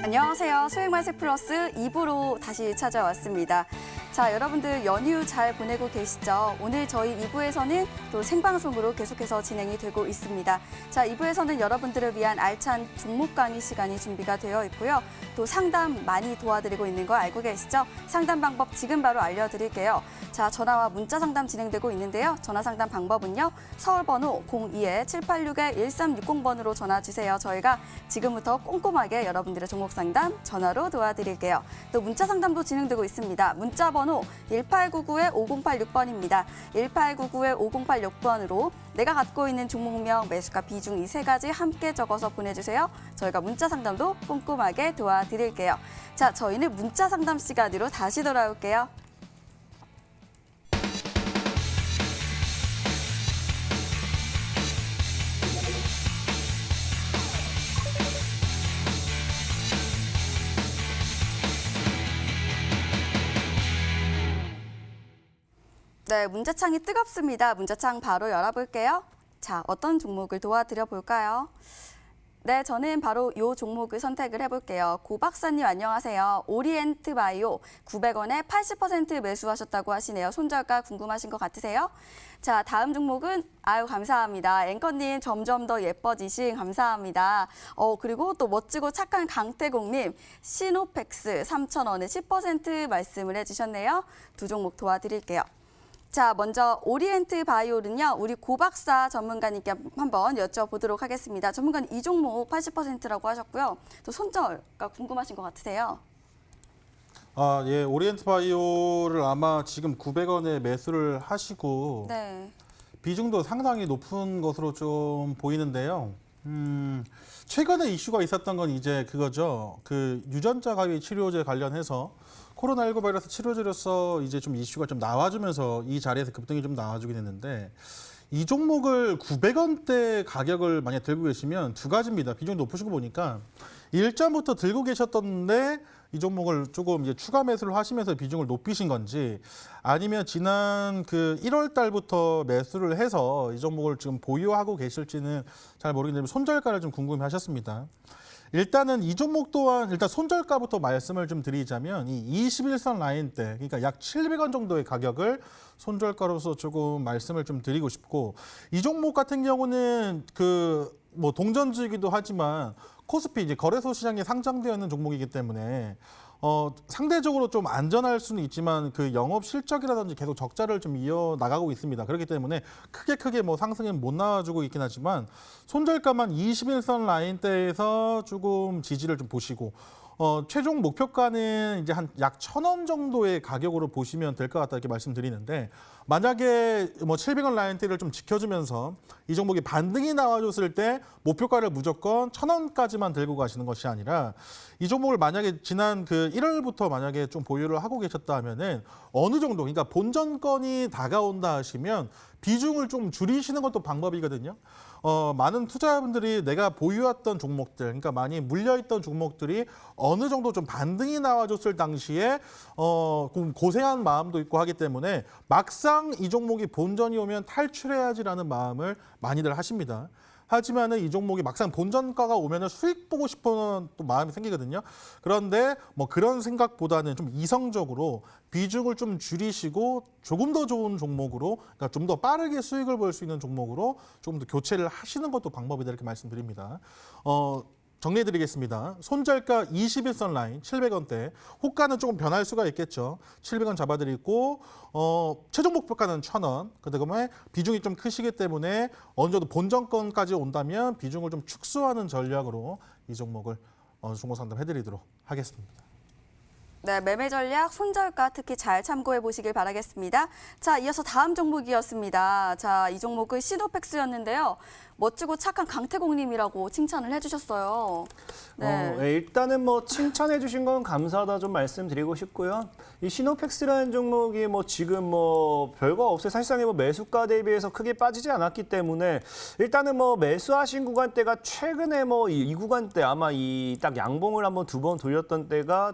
안녕하세요. 수익맛의 플러스 2부로 다시 찾아왔습니다. 자, 여러분들 연휴 잘 보내고 계시죠? 오늘 저희 2부에서는 또 생방송으로 계속해서 진행이 되고 있습니다. 자, 2부에서는 여러분들을 위한 알찬 종목 강의 시간이 준비가 되어 있고요. 또 상담 많이 도와드리고 있는 거 알고 계시죠? 상담 방법 지금 바로 알려드릴게요. 자, 전화와 문자 상담 진행되고 있는데요. 전화 상담 방법은요. 서울번호 02-786-1360번으로 전화 주세요. 저희가 지금부터 꼼꼼하게 여러분들의 종목 상담 전화로 도와드릴게요. 또 문자 상담도 진행되고 있습니다. 문자 번호 1899-5086번입니다. 1899-5086번으로 내가 갖고 있는 종목명, 매수가, 비중 이 세 가지 함께 적어서 보내주세요. 저희가 문자 상담도 꼼꼼하게 도와드릴게요. 자, 저희는 문자 상담 시간으로 다시 돌아올게요. 네, 문자창이 뜨겁습니다. 문자창 바로 열어볼게요. 자, 어떤 종목을 도와드려 볼까요? 네, 저는 바로 이 종목을 선택을 해볼게요. 고 박사님 안녕하세요. 오리엔트 바이오 900원에 80% 매수하셨다고 하시네요. 손절가 궁금하신 것 같으세요? 자, 다음 종목은 아유 감사합니다. 앵커님 점점 더 예뻐지신 감사합니다. 그리고 또 멋지고 착한 강태공님 시노펙스 3,000원에 10% 말씀을 해주셨네요. 두 종목 도와드릴게요. 자, 먼저 오리엔트 바이오는요. 우리 고 박사 전문가님께 한번 여쭤보도록 하겠습니다. 전문가님 이 종목 80%라고 하셨고요. 또 손절가 궁금하신 것 같으세요? 아, 예, 오리엔트 바이오를 아마 지금 900원에 매수를 하시고 네. 비중도 상당히 높은 것으로 좀 보이는데요. 최근에 이슈가 있었던 건 이제 그거죠. 그 유전자 가위 치료제 관련해서 코로나19 바이러스 치료제로서 이제 좀 이슈가 좀 나와주면서 이 자리에서 급등이 좀 나와주긴 했는데 이 종목을 900원대 가격을 만약 들고 계시면 두 가지입니다. 비중이 높으시고 보니까 일전부터 들고 계셨던데 이 종목을 조금 이제 추가 매수를 하시면서 비중을 높이신 건지 아니면 지난 그 1월 달부터 매수를 해서 이 종목을 지금 보유하고 계실지는 잘 모르겠는데 손절가를 좀 궁금해 하셨습니다. 일단은 이 종목 또한 일단 손절가부터 말씀을 좀 드리자면 이 21선 라인대 그러니까 약 700원 정도의 가격을 손절가로서 조금 말씀을 좀 드리고 싶고 이 종목 같은 경우는 그 뭐 동전주이기도 하지만 코스피 이제 거래소 시장에 상장되어 있는 종목이기 때문에 상대적으로 좀 안전할 수는 있지만 그 영업 실적이라든지 계속 적자를 좀 이어나가고 있습니다. 그렇기 때문에 크게 뭐 상승은 못 나와주고 있긴 하지만 손절가만 21선 라인대에서 조금 지지를 좀 보시고 최종 목표가는 이제 한 약 1,000원 정도의 가격으로 보시면 될 것 같다 이렇게 말씀드리는데 만약에 뭐 700원 라인대를 좀 지켜주면서 이 종목이 반등이 나와줬을 때 목표가를 무조건 1,000원까지만 들고 가시는 것이 아니라 이 종목을 만약에 지난 그 1월부터 만약에 좀 보유를 하고 계셨다 하면은 어느 정도 그러니까 본전권이 다가온다 하시면 비중을 좀 줄이시는 것도 방법이거든요. 많은 투자자분들이 내가 보유했던 종목들, 그러니까 많이 물려있던 종목들이 어느 정도 좀 반등이 나와줬을 당시에 고생한 마음도 있고 하기 때문에 막상 이 종목이 본전이 오면 탈출해야지라는 마음을 많이들 하십니다. 하지만은 이 종목이 막상 본전가가 오면은 수익 보고 싶은 또 마음이 생기거든요. 그런데 뭐 그런 생각보다는 좀 이성적으로 비중을 좀 줄이시고 조금 더 좋은 종목으로, 그러니까 좀 더 빠르게 수익을 볼 수 있는 종목으로 조금 더 교체를 하시는 것도 방법이다 이렇게 말씀드립니다. 정리해드리겠습니다. 손절가 21선 라인 700원대, 호가는 조금 변할 수가 있겠죠. 700원 잡아드리고 최종 목표가는 1,000원. 그다음에 비중이 좀 크시기 때문에 어느 정도 본전권까지 온다면 비중을 좀 축소하는 전략으로 이 종목을 종목 상담해드리도록 하겠습니다. 네, 매매 전략, 손절가 특히 잘 참고해 보시길 바라겠습니다. 자, 이어서 다음 종목이었습니다. 자, 이 종목은 시노펙스였는데요. 멋지고 착한 강태공님이라고 칭찬을 해주셨어요. 네. 일단은 뭐 칭찬해 주신 건 감사하다 좀 말씀드리고 싶고요. 이 시노펙스라는 종목이 뭐 지금 뭐 별거 없어요. 사실상 뭐 매수가 대비해서 크게 빠지지 않았기 때문에 일단은 뭐 매수하신 구간대가 최근에 뭐 이 구간대 아마 이 딱 양봉을 한번 두 번 돌렸던 때가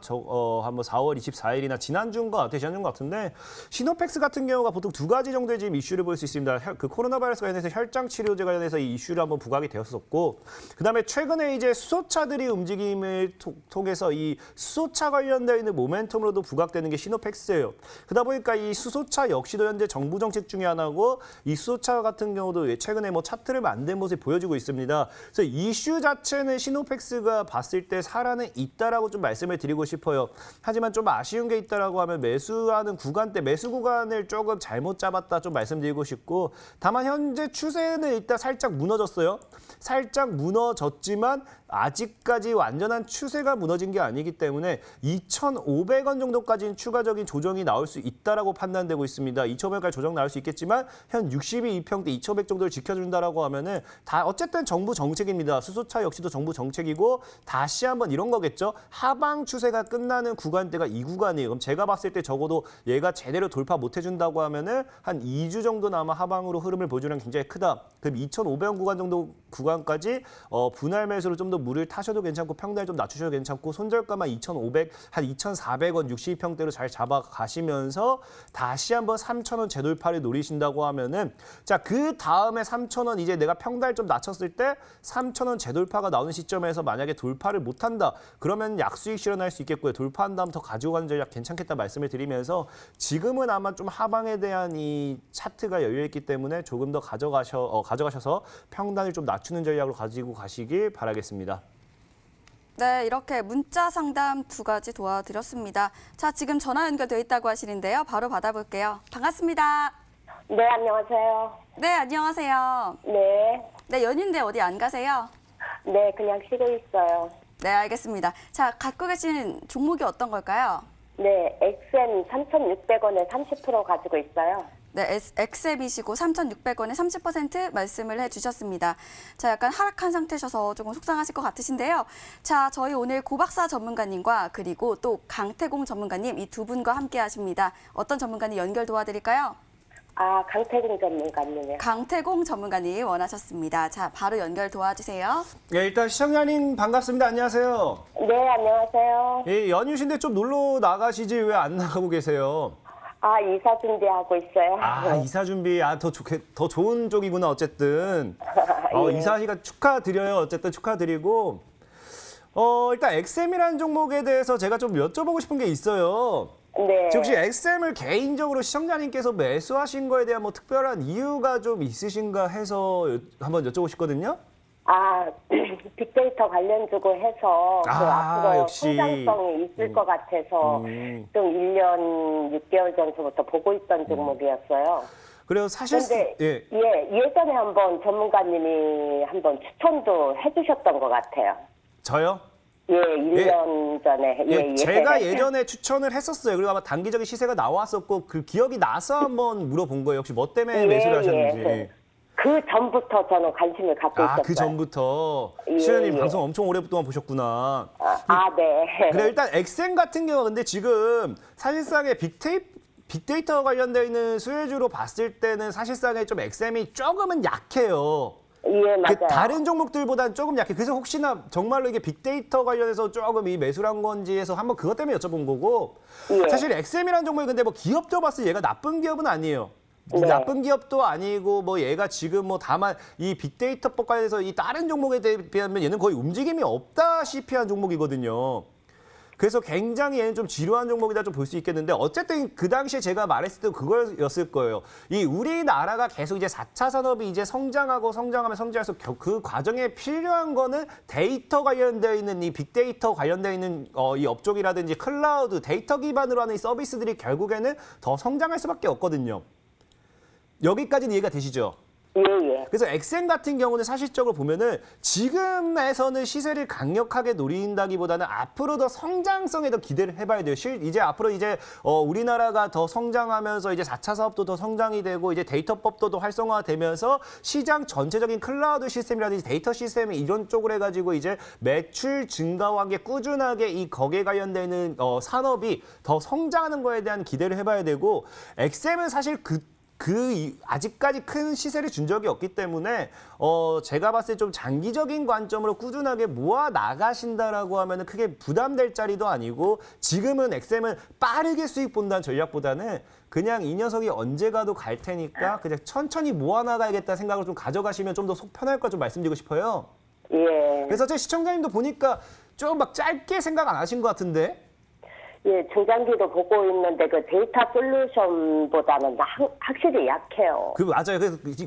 한번 4월 24일이나 지난주인 것 같은데 시노펙스 같은 경우가 보통 두 가지 정도의 지금 이슈를 볼 수 있습니다. 그 코로나 바이러스 관련해서 혈장 치료제 관련해서 이 이슈를 한번 부각이 되었었고, 그다음에 최근에 이제 수소차들이 움직임을 통해서 이 수소차 관련되어 있는 모멘텀으로도 부각되는 게 시노펙스예요. 그러다 보니까 이 수소차 역시도 현재 정부 정책 중에 하나고, 이 수소차 같은 경우도 최근에 뭐 차트를 만든 모습이 보여지고 있습니다. 그래서 이슈 자체는 시노펙스가 봤을 때 살아는 있다라고 좀 말씀을 드리고 싶어요. 하지만 좀 아쉬운 게 있다라고 하면 매수하는 구간대, 매수 구간을 조금 잘못 잡았다 좀 말씀드리고 싶고, 다만 현재 추세는 일단 살짝 무너졌어요. 살짝 무너졌지만 아직까지 완전한 추세가 무너진 게 아니기 때문에 2,500원 정도까지는 추가적인 조정이 나올 수 있다라고 판단되고 있습니다. 2,500원까지 조정 나올 수 있겠지만 현 62평대 2,500 정도를 지켜준다라고 하면은 다 어쨌든 정부 정책입니다. 수소차 역시도 정부 정책이고, 다시 한번 이런 거겠죠. 하방 추세가 끝나는 구간대가 이 구간이에요. 그럼 제가 봤을 때 적어도 얘가 제대로 돌파 못 해준다고 하면은 한 2주 정도는 아마 하방으로 흐름을 보여주는 게 굉장히 크다. 그럼 2,500원 구간 정도 구간까지 분할 매수로 좀 더 물을 타셔도 괜찮고, 평단을 좀 낮추셔도 괜찮고, 손절가만 2,500, 한 2,400원 62평대로 잘 잡아가시면서 다시 한번 3,000원 재돌파를 노리신다고 하면은, 자, 그 다음에 3,000원 이제 내가 평단을 좀 낮췄을 때 3,000원 재돌파가 나오는 시점에서 만약에 돌파를 못한다, 그러면 약수익 실현할 수 있겠고요. 돌파한 다음 더 가지고 가는 전략 괜찮겠다 말씀을 드리면서, 지금은 아마 좀 하방에 대한 이 차트가 열려있기 때문에 조금 더 가져가셔서 평단을 좀 낮추는 전략으로 가지고 가시길 바라겠습니다. 네, 이렇게 문자 상담 2가지 도와드렸습니다. 자, 지금 전화 연결되어 있다고 하시는데요. 바로 받아볼게요. 반갑습니다. 네, 안녕하세요. 네, 안녕하세요. 네, 네, 연휴인데 어디 안 가세요? 네, 그냥 쉬고 있어요. 네, 알겠습니다. 자, 갖고 계신 종목이 어떤 걸까요? 네, XM 3,600원에 30% 가지고 있어요. 네, 엑셉이시고 3,600원에 30% 말씀을 해주셨습니다. 자, 약간 하락한 상태셔서 조금 속상하실 것 같으신데요. 자, 저희 오늘 고박사 전문가님과 그리고 또 강태공 전문가님 이 두 분과 함께 하십니다. 어떤 전문가님 연결 도와드릴까요? 아, 강태공 전문가님이요. 강태공 전문가님 원하셨습니다. 자, 바로 연결 도와주세요. 예, 일단 시청자님 반갑습니다. 안녕하세요. 네, 안녕하세요. 예, 연휴신데 좀 놀러 나가시지 왜 안 나가고 계세요? 아, 이사 준비하고 있어요. 아, 이사 준비. 더 좋은 쪽이구나, 어쨌든. 예. 이사하시니까 축하드려요. 어쨌든 축하드리고. 일단 XM이라는 종목에 대해서 제가 좀 여쭤보고 싶은 게 있어요. 네. 혹시 XM을 개인적으로 시청자님께서 매수하신 거에 대한 뭐 특별한 이유가 좀 있으신가 해서 한번 여쭤보고 싶거든요. 아, 빅데이터 관련주고 해서 그 아, 앞으로 역시. 성장성이 있을 것 같아서 좀 1년 6개월 전부터 보고 있던 종목이었어요. 그래요, 사실. 근데 예. 예전에 한번 전문가님이 한번 추천도 해주셨던 것 같아요. 저요? 예, 1년 전에. 예, 제가 예전에 추천을 했었어요. 그리고 아마 단기적인 시세가 나왔었고, 그 기억이 나서 한번 물어본 거예요. 혹시 뭐 때문에 매수를 하셨는지. 그 전부터 저는 관심을 갖고 있었어요. 그 전부터. 예, 시청자님 예. 방송 엄청 오랫동안 보셨구나. 네. 그래, 일단 엑센 같은 경우 근데 지금 사실상의 빅데이터 관련되어 있는 수혜주로 봤을 때는 사실상의 좀 엑센이 조금은 약해요. 예, 맞아요. 다른 종목들보다는 조금 약해. 그래서 혹시나 정말로 이게 빅데이터 관련해서 조금 이 매수를 한 건지 해서 한번 그것 때문에 여쭤본 거고. 예. 사실 엑셈이라는 종목이 근데 뭐 기업도 봤을 때 얘가 나쁜 기업은 아니에요. 네. 나쁜 기업도 아니고 뭐 얘가 지금 뭐 다만 이 빅데이터법 관련해서 이 다른 종목에 비하면 얘는 거의 움직임이 없다시피 한 종목이거든요. 그래서 굉장히 얘는 좀 지루한 종목이다 좀 볼 수 있겠는데, 어쨌든 그 당시에 제가 말했을 때 그거였을 거예요. 이 우리나라가 계속 이제 4차 산업이 이제 성장하면서 그 과정에 필요한 거는 데이터 관련되어 있는 이 빅데이터 관련되어 있는 이 업종이라든지 클라우드 데이터 기반으로 하는 이 서비스들이 결국에는 더 성장할 수밖에 없거든요. 여기까지는 이해가 되시죠? 예. 그래서 엑센 같은 경우는 사실적으로 보면은 지금에서는 시세를 강력하게 노린다기보다는 앞으로 더 성장성에 더 기대를 해봐야 돼요. 이제 앞으로 이제 우리나라가 더 성장하면서 이제 4차 사업도 더 성장이 되고 이제 데이터법도 더 활성화되면서 시장 전체적인 클라우드 시스템이라든지 데이터 시스템 이런 쪽으로 해가지고 이제 매출 증가와 함께 꾸준하게 이 거기에 관련되는 산업이 더 성장하는 거에 대한 기대를 해봐야 되고, 엑센은 사실 그 아직까지 큰 시세를 준 적이 없기 때문에 제가 봤을 때 좀 장기적인 관점으로 꾸준하게 모아 나가신다라고 하면은 크게 부담될 자리도 아니고 지금은 엑셈은 빠르게 수익 본다는 전략보다는 그냥 이 녀석이 언제 가도 갈 테니까 그냥 천천히 모아 나가야겠다 생각을 좀 가져가시면 좀 더 속 편할 까 좀 말씀드리고 싶어요. 예. 그래서 제 시청자님도 보니까 좀 막 짧게 생각 안 하신 것 같은데. 예, 중장기도 보고 있는데 그 데이터 솔루션보다는 확실히 약해요. 맞아요.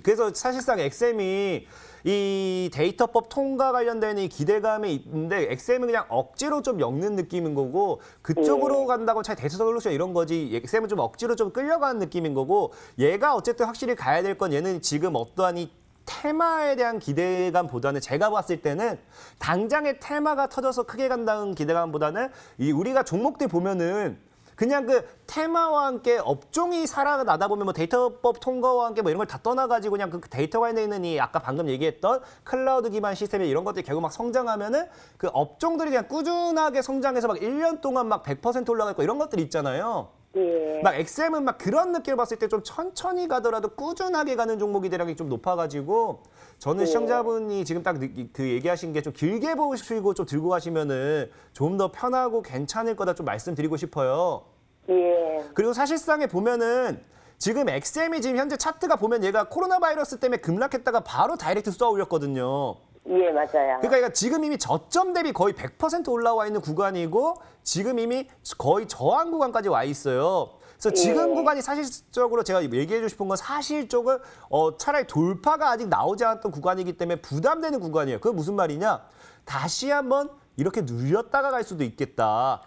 그래서 사실상 엑셈이 이 데이터법 통과 관련된 이 기대감이 있는데 엑셈은 그냥 억지로 좀 엮는 느낌인 거고 그쪽으로 간다고 차라리 데이터 솔루션 이런 거지 엑셈은 좀 억지로 좀 끌려가는 느낌인 거고 얘가 어쨌든 확실히 가야 될 건 얘는 지금 어떠한 이 테마에 대한 기대감보다는 제가 봤을 때는 당장의 테마가 터져서 크게 간다는 기대감보다는 우리가 종목들 보면은 그냥 그 테마와 함께 업종이 살아나다 보면 뭐 데이터법 통과와 함께 뭐 이런 걸 다 떠나가지고 그냥 그 데이터 관련돼 있는 이 아까 방금 얘기했던 클라우드 기반 시스템 이런 것들이 결국 막 성장하면은 그 업종들이 그냥 꾸준하게 성장해서 막 1년 동안 막 100% 올라가 있고 이런 것들이 있잖아요. 예. 막 엑셈은 막 그런 느낌을 봤을 때 좀 천천히 가더라도 꾸준하게 가는 종목이 대략이 좀 높아가지고 저는 시청자분이 지금 딱 그 얘기하신 게 좀 길게 보시고 좀 들고 가시면은 좀 더 편하고 괜찮을 거다 좀 말씀드리고 싶어요. 예. 그리고 사실상에 보면은 지금 엑셈이 지금 현재 차트가 보면 얘가 코로나 바이러스 때문에 급락했다가 바로 다이렉트 쏘아 올렸거든요. 예, 맞아요. 그러니까 지금 이미 저점 대비 거의 100% 올라와 있는 구간이고 지금 이미 거의 저항 구간까지 와 있어요. 그래서 지금 구간이 사실적으로 제가 얘기해 주고 싶은 건 사실적으로 차라리 돌파가 아직 나오지 않았던 구간이기 때문에 부담되는 구간이에요. 그게 무슨 말이냐? 다시 한번 이렇게 눌렸다가 갈 수도 있겠다.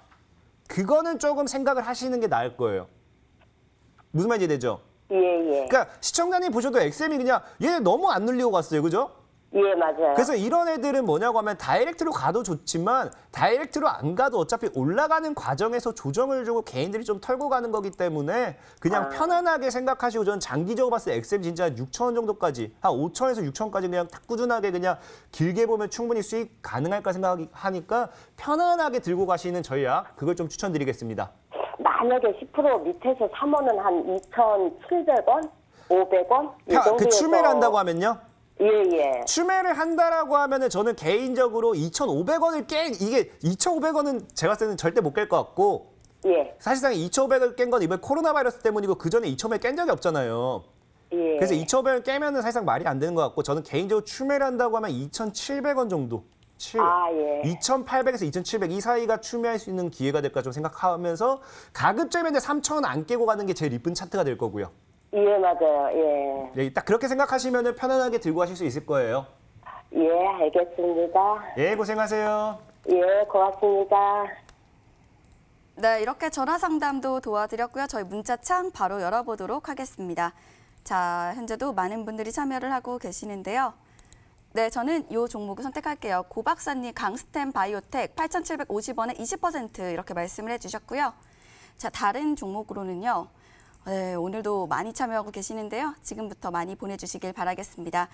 그거는 조금 생각을 하시는 게 나을 거예요. 무슨 말인지 되죠? 예, 예. 그러니까 시청자님 보셔도 엑셈이 그냥 얘 너무 안 눌리고 갔어요. 그죠? 예, 맞아요. 그래서 이런 애들은 뭐냐고 하면 다이렉트로 가도 좋지만 다이렉트로 안 가도 어차피 올라가는 과정에서 조정을 주고 개인들이 좀 털고 가는 거기 때문에 그냥 편안하게 생각하시고 저는 장기적으로 봤을 때 엑셈 진짜 6,000원 정도까지 한 5,000에서 6,000원까지 그냥 딱 꾸준하게 그냥 길게 보면 충분히 수익 가능할까 생각하니까 편안하게 들고 가시는 전략 그걸 좀 추천드리겠습니다. 만약에 10% 밑에서 사면은 한 2,700원? 500원? 이 정도에서. 그 추매를 한다고 하면요? 예, 예. 추매를 한다라고 하면은 저는 개인적으로 2,500원을 이게 2,500원은 제가 봤을 때는 절대 못 깰 것 같고 예. 사실상 2,500원을 깬 건 이번에 코로나 바이러스 때문이고 그 전에 2,500원 깬 적이 없잖아요. 예. 그래서 2,500원 깨면은 사실상 말이 안 되는 것 같고 저는 개인적으로 추매를 한다고 하면 2,700원 정도. 예. 2,800에서 2,700 이 사이가 추매할 수 있는 기회가 될까 좀 생각하면서 가급적이면 3,000원 안 깨고 가는 게 제일 이쁜 차트가 될 거고요. 예, 맞아요. 예. 네, 딱 그렇게 생각하시면 편안하게 들고 가실 수 있을 거예요. 예, 알겠습니다. 예, 고생하세요. 예, 고맙습니다. 네, 이렇게 전화 상담도 도와드렸고요. 저희 문자창 바로 열어보도록 하겠습니다. 자, 현재도 많은 분들이 참여를 하고 계시는데요. 네, 저는 이 종목을 선택할게요. 고 박사님 강스템 바이오텍 8,750원에 20% 이렇게 말씀을 해주셨고요. 자, 다른 종목으로는요. 네, 오늘도 많이 참여하고 계시는데요. 지금부터 많이 보내주시길 바라겠습니다.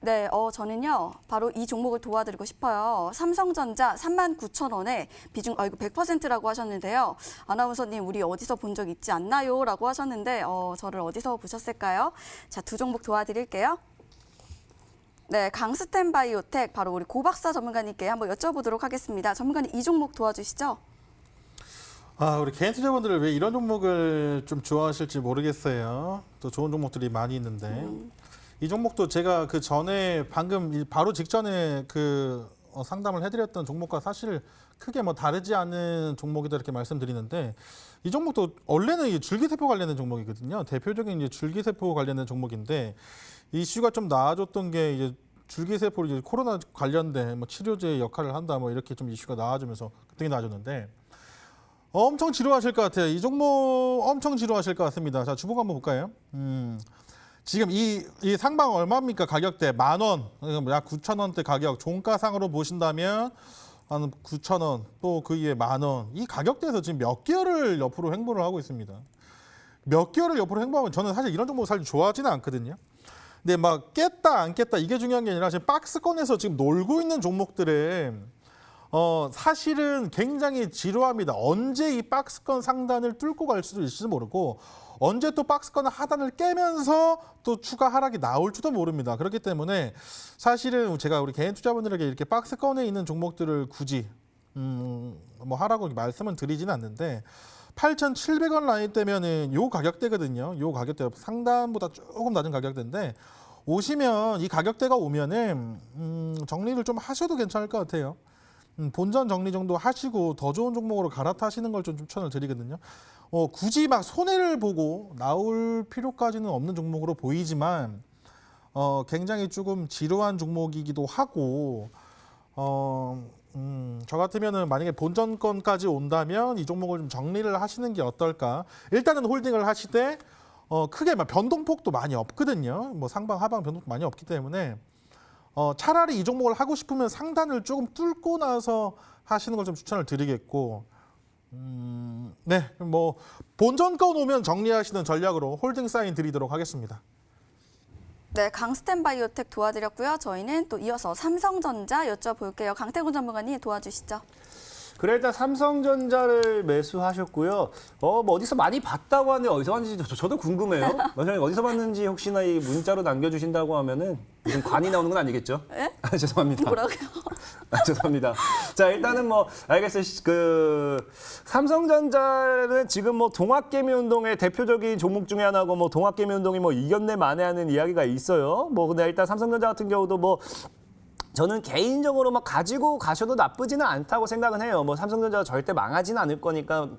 네, 저는요. 바로 이 종목을 도와드리고 싶어요. 삼성전자 39,000원에 비중, 이거 100%라고 하셨는데요. 아나운서님, 우리 어디서 본 적 있지 않나요? 라고 하셨는데, 저를 어디서 보셨을까요? 자, 두 종목 도와드릴게요. 네, 강스템 바이오텍, 바로 우리 고박사 전문가님께 한번 여쭤보도록 하겠습니다. 전문가님, 이 종목 도와주시죠? 우리 개인 투자분들은 왜 이런 종목을 좀 좋아하실지 모르겠어요. 또 좋은 종목들이 많이 있는데. 이 종목도 제가 그 전에 방금 바로 직전에 그 상담을 해드렸던 종목과 사실 크게 뭐 다르지 않은 종목이다 이렇게 말씀드리는데 이 종목도 원래는 이 줄기세포 관련된 종목이거든요. 대표적인 이제 줄기세포 관련된 종목인데 이슈가 좀 나아졌던 게 이제 줄기세포 이제 코로나 관련된 뭐 치료제 역할을 한다 뭐 이렇게 좀 이슈가 나아지면서 되게 나아졌는데 엄청 지루하실 것 같아요. 이 종목 엄청 지루하실 것 같습니다. 자, 주봉 한번 볼까요? 지금 이 상방 얼마입니까? 가격대 10,000원, 약 9,000원대 가격. 종가상으로 보신다면 한 9,000원, 또 그 이에 10,000원. 이 가격대에서 지금 몇 개월을 옆으로 행보를 하고 있습니다. 몇 개월을 옆으로 행보하면 저는 사실 이런 종목 사실 좋아하지는 않거든요. 근데 막 깼다 안 깼다 이게 중요한 게 아니라 지금 박스권에서 지금 놀고 있는 종목들은 사실은 굉장히 지루합니다. 언제 이 박스권 상단을 뚫고 갈 수도 있을지 모르고 언제 또 박스권 하단을 깨면서 또 추가 하락이 나올지도 모릅니다. 그렇기 때문에 사실은 제가 우리 개인 투자분들에게 이렇게 박스권에 있는 종목들을 굳이 뭐 하라고 말씀은 드리지는 않는데 8,700원 라인 때면은 요 가격대거든요. 요 가격대 상단보다 조금 낮은 가격대인데 오시면 이 가격대가 오면은 정리를 좀 하셔도 괜찮을 것 같아요. 본전 정리 정도 하시고 더 좋은 종목으로 갈아타시는 걸 좀 추천을 드리거든요. 굳이 막 손해를 보고 나올 필요까지는 없는 종목으로 보이지만 굉장히 조금 지루한 종목이기도 하고 저 같으면은 만약에 본전권까지 온다면 이 종목을 좀 정리를 하시는 게 어떨까. 일단은 홀딩을 하시되 크게 막 변동폭도 많이 없거든요. 뭐 상방 하방 변동폭 많이 없기 때문에 차라리 이 종목을 하고 싶으면 상단을 조금 뚫고 나서 하시는 걸 좀 추천을 드리겠고, 네, 뭐 본전권 오면 정리하시는 전략으로 홀딩 사인 드리도록 하겠습니다. 네, 강스텐 바이오텍 도와드렸고요. 저희는 또 이어서 삼성전자 여쭤볼게요. 강태곤 전문가님 도와주시죠. 그래 일단 삼성전자를 매수하셨고요. 뭐 어디서 많이 봤다고 하는데 어디서 봤는지 저도 궁금해요. 원장님 어디서 봤는지 혹시나 이 문자로 남겨주신다고 하면은 무슨 관이 나오는 건 아니겠죠? 네? 죄송합니다. 뭐라고요? 죄송합니다. 자 일단은 뭐 알겠어요. 그 삼성전자는 지금 뭐 동학개미 운동의 대표적인 종목 중에 하나고 뭐 동학개미 운동이 뭐 이겼네 만에하는 이야기가 있어요. 뭐 근데 일단 삼성전자 같은 경우도 뭐 저는 개인적으로 막 가지고 가셔도 나쁘지는 않다고 생각은 해요. 뭐 삼성전자가 절대 망하지는 않을 거니까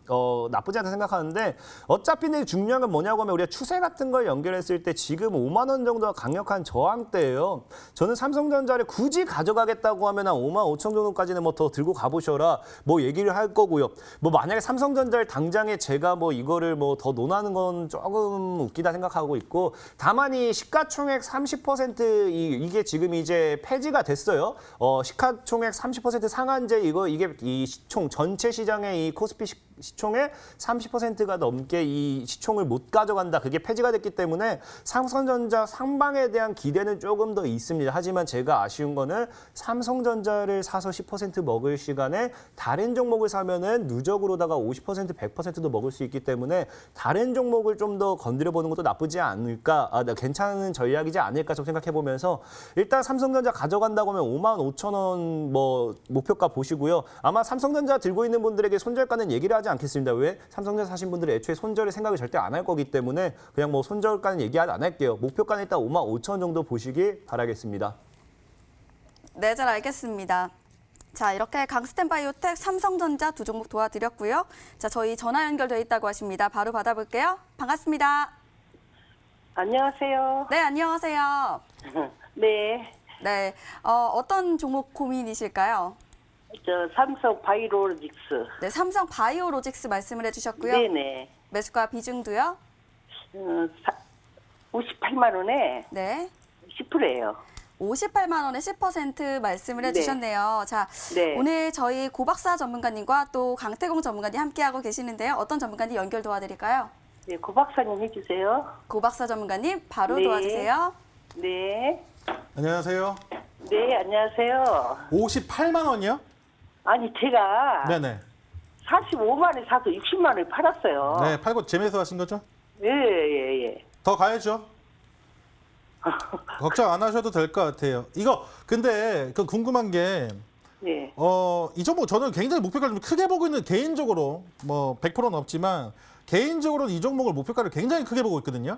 나쁘지 않다 생각하는데 어차피 근데 중요한 건 뭐냐고 하면 우리가 추세 같은 걸 연결했을 때 지금 5만 원 정도가 강력한 저항대예요. 저는 삼성전자를 굳이 가져가겠다고 하면 한 5만 5천 정도까지는 뭐 더 들고 가보셔라 뭐 얘기를 할 거고요. 뭐 만약에 삼성전자를 당장에 제가 뭐 이거를 뭐 더 논하는 건 조금 웃기다 생각하고 있고 다만 이 시가총액 30% 이게 지금 이제 폐지가 됐어요. 시가총액 30% 상한제 이게 이 시총 전체 시장의 이 코스피 시총의 30%가 넘게 이 시총을 못 가져간다. 그게 폐지가 됐기 때문에 삼성전자 상방에 대한 기대는 조금 더 있습니다. 하지만 제가 아쉬운 거는 삼성전자를 사서 10% 먹을 시간에 다른 종목을 사면은 누적으로다가 50% 100%도 먹을 수 있기 때문에 다른 종목을 좀 더 건드려 보는 것도 나쁘지 않을까, 괜찮은 전략이지 않을까 좀 생각해 보면서 일단 삼성전자 가져간다고 하면 5만 5천 원 뭐 목표가 보시고요. 아마 삼성전자 들고 있는 분들에게 손절가는 얘기를 하지 않겠습니다. 왜? 삼성전자 사신 분들은 애초에 손절을 생각을 절대 안 할 거기 때문에 그냥 뭐 손절가는 얘기 안 할게요. 목표가는 일단 5만 5천 원 정도 보시길 바라겠습니다. 네, 잘 알겠습니다. 자, 이렇게 강스텐 바이오텍, 삼성전자 두 종목 도와드렸고요. 자, 저희 전화 연결돼 있다고 하십니다. 바로 받아볼게요. 반갑습니다. 안녕하세요. 네, 안녕하세요. 네. 네, 어떤 종목 고민이실까요? 삼성 바이오로직스. 네, 삼성 바이오로직스 말씀을 해주셨고요. 네네. 매수가 비중도요? 58만 원에 네. 10%예요. 58만 원에 10% 말씀을 네. 해주셨네요. 자, 네. 오늘 저희 고박사 전문가님과 또 강태공 전문가님 함께하고 계시는데요. 어떤 전문가님 연결 도와드릴까요? 네, 고 박사님 해주세요. 고박사 전문가님 바로 네. 도와주세요. 네. 안녕하세요. 네, 안녕하세요. 58만 원이요? 아니, 제가 네네. 45만 원에 사서 60만 원에 팔았어요. 네, 팔고 재매수하신 거죠? 예. 더 가야죠. 걱정 안 하셔도 될 것 같아요. 이거 근데 그 궁금한 게 네. 이 종목 저는 굉장히 목표가를 좀 크게 보고 있는 개인적으로 뭐 100%는 없지만 개인적으로는 이 종목을 목표가를 굉장히 크게 보고 있거든요.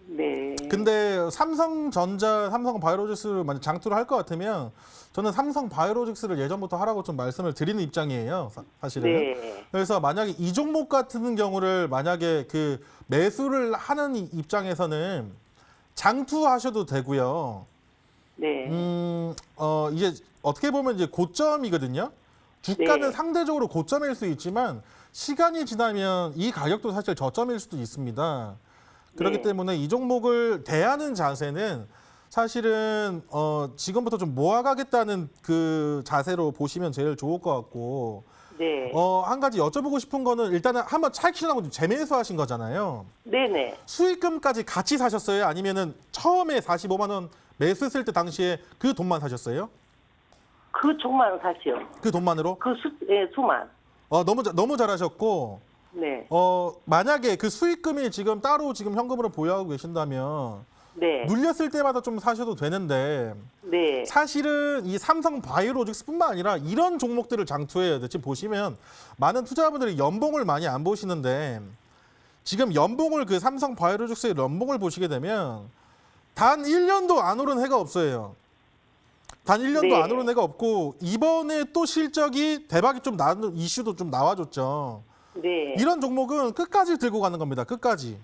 네. 근데 삼성전자, 삼성바이오로직스를 만약 장투를 할 것 같으면 저는 삼성바이오로직스를 예전부터 하라고 좀 말씀을 드리는 입장이에요. 사실은. 네. 그래서 만약에 이 종목 같은 경우를 만약에 그 매수를 하는 입장에서는 장투하셔도 되고요. 네. 이제 어떻게 보면 이제 고점이거든요. 주가는 네. 상대적으로 고점일 수 있지만 시간이 지나면 이 가격도 사실 저점일 수도 있습니다. 그렇기 네. 때문에 이 종목을 대하는 자세는 사실은 지금부터 좀 모아가겠다는 그 자세로 보시면 제일 좋을 것 같고 네. 한 가지 여쭤보고 싶은 거는 일단은 한번 차익실현하고 좀 재매수하신 거잖아요. 네네. 수익금까지 같이 사셨어요? 아니면은 처음에 45만 원 매수했을 때 당시에 그 돈만 사셨어요? 그 종만 사시오. 그 돈만으로? 수만. 너무 잘하셨고 네. 만약에 그 수익금이 지금 따로 지금 현금으로 보유하고 계신다면 네. 눌렸을 때마다 좀 사셔도 되는데 네. 사실은 이 삼성 바이오로직스뿐만 아니라 이런 종목들을 장투해야 돼. 지금 보시면 많은 투자자분들이 연봉을 많이 안 보시는데 지금 연봉을 그 삼성 바이오로직스의 연봉을 보시게 되면 단 1년도 안 오른 해가 없어요. 단 1년도 네. 안 오른 해가 없고 이번에 또 실적이 대박이 좀 나는 이슈도 좀 나와줬죠. 네. 이런 종목은 끝까지 들고 가는 겁니다. 끝까지.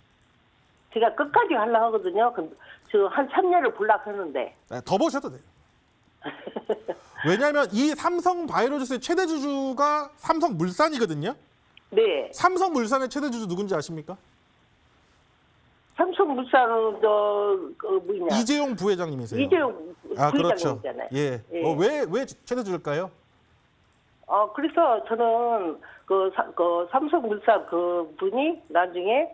제가 끝까지 하려고 하거든요. 저 한 3년을 볼락했는데. 네, 더 보셔도 돼요. 왜냐하면 이 삼성 바이오로직스의 최대 주주가 삼성물산이거든요. 네. 삼성물산의 최대 주주 누군지 아십니까? 삼성물산은 뭐냐? 이재용 부회장님이세요. 이재용 그렇죠. 부회장님이잖아요. 예. 예. 왜 최대 주주일까요? 그래서 저는 그 삼성물산 그 분이 나중에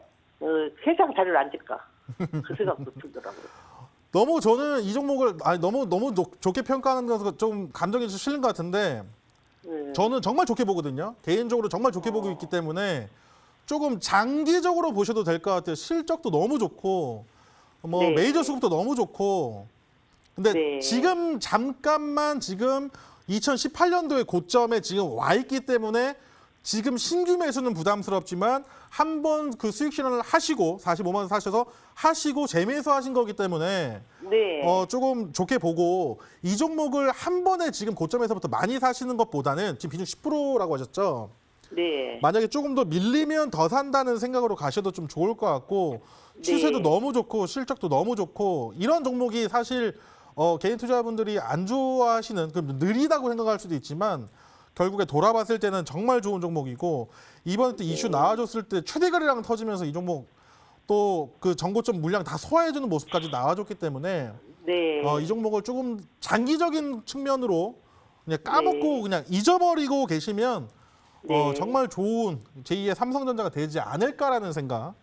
회장 자리를 앉을까 그 생각도 들더라고요. 너무 저는 이 종목을 너무 좋게 평가하는 것은 좀 감정이 좀 실린 것 같은데 저는 정말 좋게 보거든요. 개인적으로 정말 좋게 보고 있기 때문에 조금 장기적으로 보셔도 될 것 같아요. 실적도 너무 좋고 뭐 네. 메이저 수급도 너무 좋고 근데 네. 지금 잠깐만 지금 2018년도의 고점에 지금 와 있기 때문에 지금 신규 매수는 부담스럽지만 한 번 그 수익 실현을 하시고 45만 원 사셔서 하시고 재매수 하신 거기 때문에 네. 조금 좋게 보고 이 종목을 한 번에 지금 고점에서부터 많이 사시는 것보다는 지금 비중 10%라고 하셨죠. 네. 만약에 조금 더 밀리면 더 산다는 생각으로 가셔도 좀 좋을 것 같고 추세도 네. 너무 좋고 실적도 너무 좋고 이런 종목이 사실 개인 투자자분들이 안 좋아하시는 그 느리다고 생각할 수도 있지만 결국에 돌아봤을 때는 정말 좋은 종목이고 이번에 또 이슈 나와줬을 때 최대 거래량 터지면서 이 종목 또 그 정고점 물량 다 소화해주는 모습까지 나와줬기 때문에 네. 이 종목을 조금 장기적인 측면으로 그냥 까먹고 네. 그냥 잊어버리고 계시면 네. 정말 좋은 제2의 삼성전자가 되지 않을까라는 생각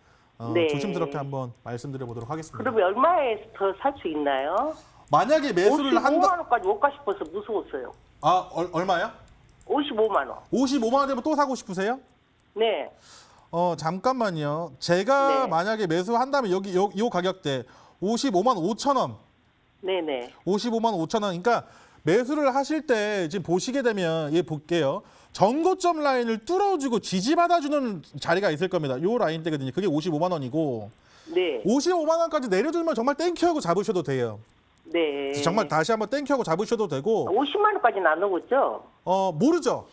네. 조심스럽게 한번 말씀드려보도록 하겠습니다. 그러면 얼마에 더 살 수 있나요? 만약에 매수를 55만 한다. 원까지 못 가 싶어서 무서웠어요. 얼마요? 55만 원. 55만 원 되면 또 사고 싶으세요? 네. 잠깐만요. 제가 네. 만약에 매수한다면 여기 요 가격대 55만 5천 원. 네네. 55만 5천 원. 그러니까 매수를 하실 때 지금 보시게 되면 볼게요. 전고점 라인을 뚫어주고 지지받아주는 자리가 있을 겁니다. 요 라인대거든요. 그게 55만 원이고 네. 55만 원까지 내려주면 정말 땡큐하고 잡으셔도 돼요. 네. 정말 다시 한번 땡큐하고 잡으셔도 되고 50만 원까지는 안 오겠죠? 모르죠.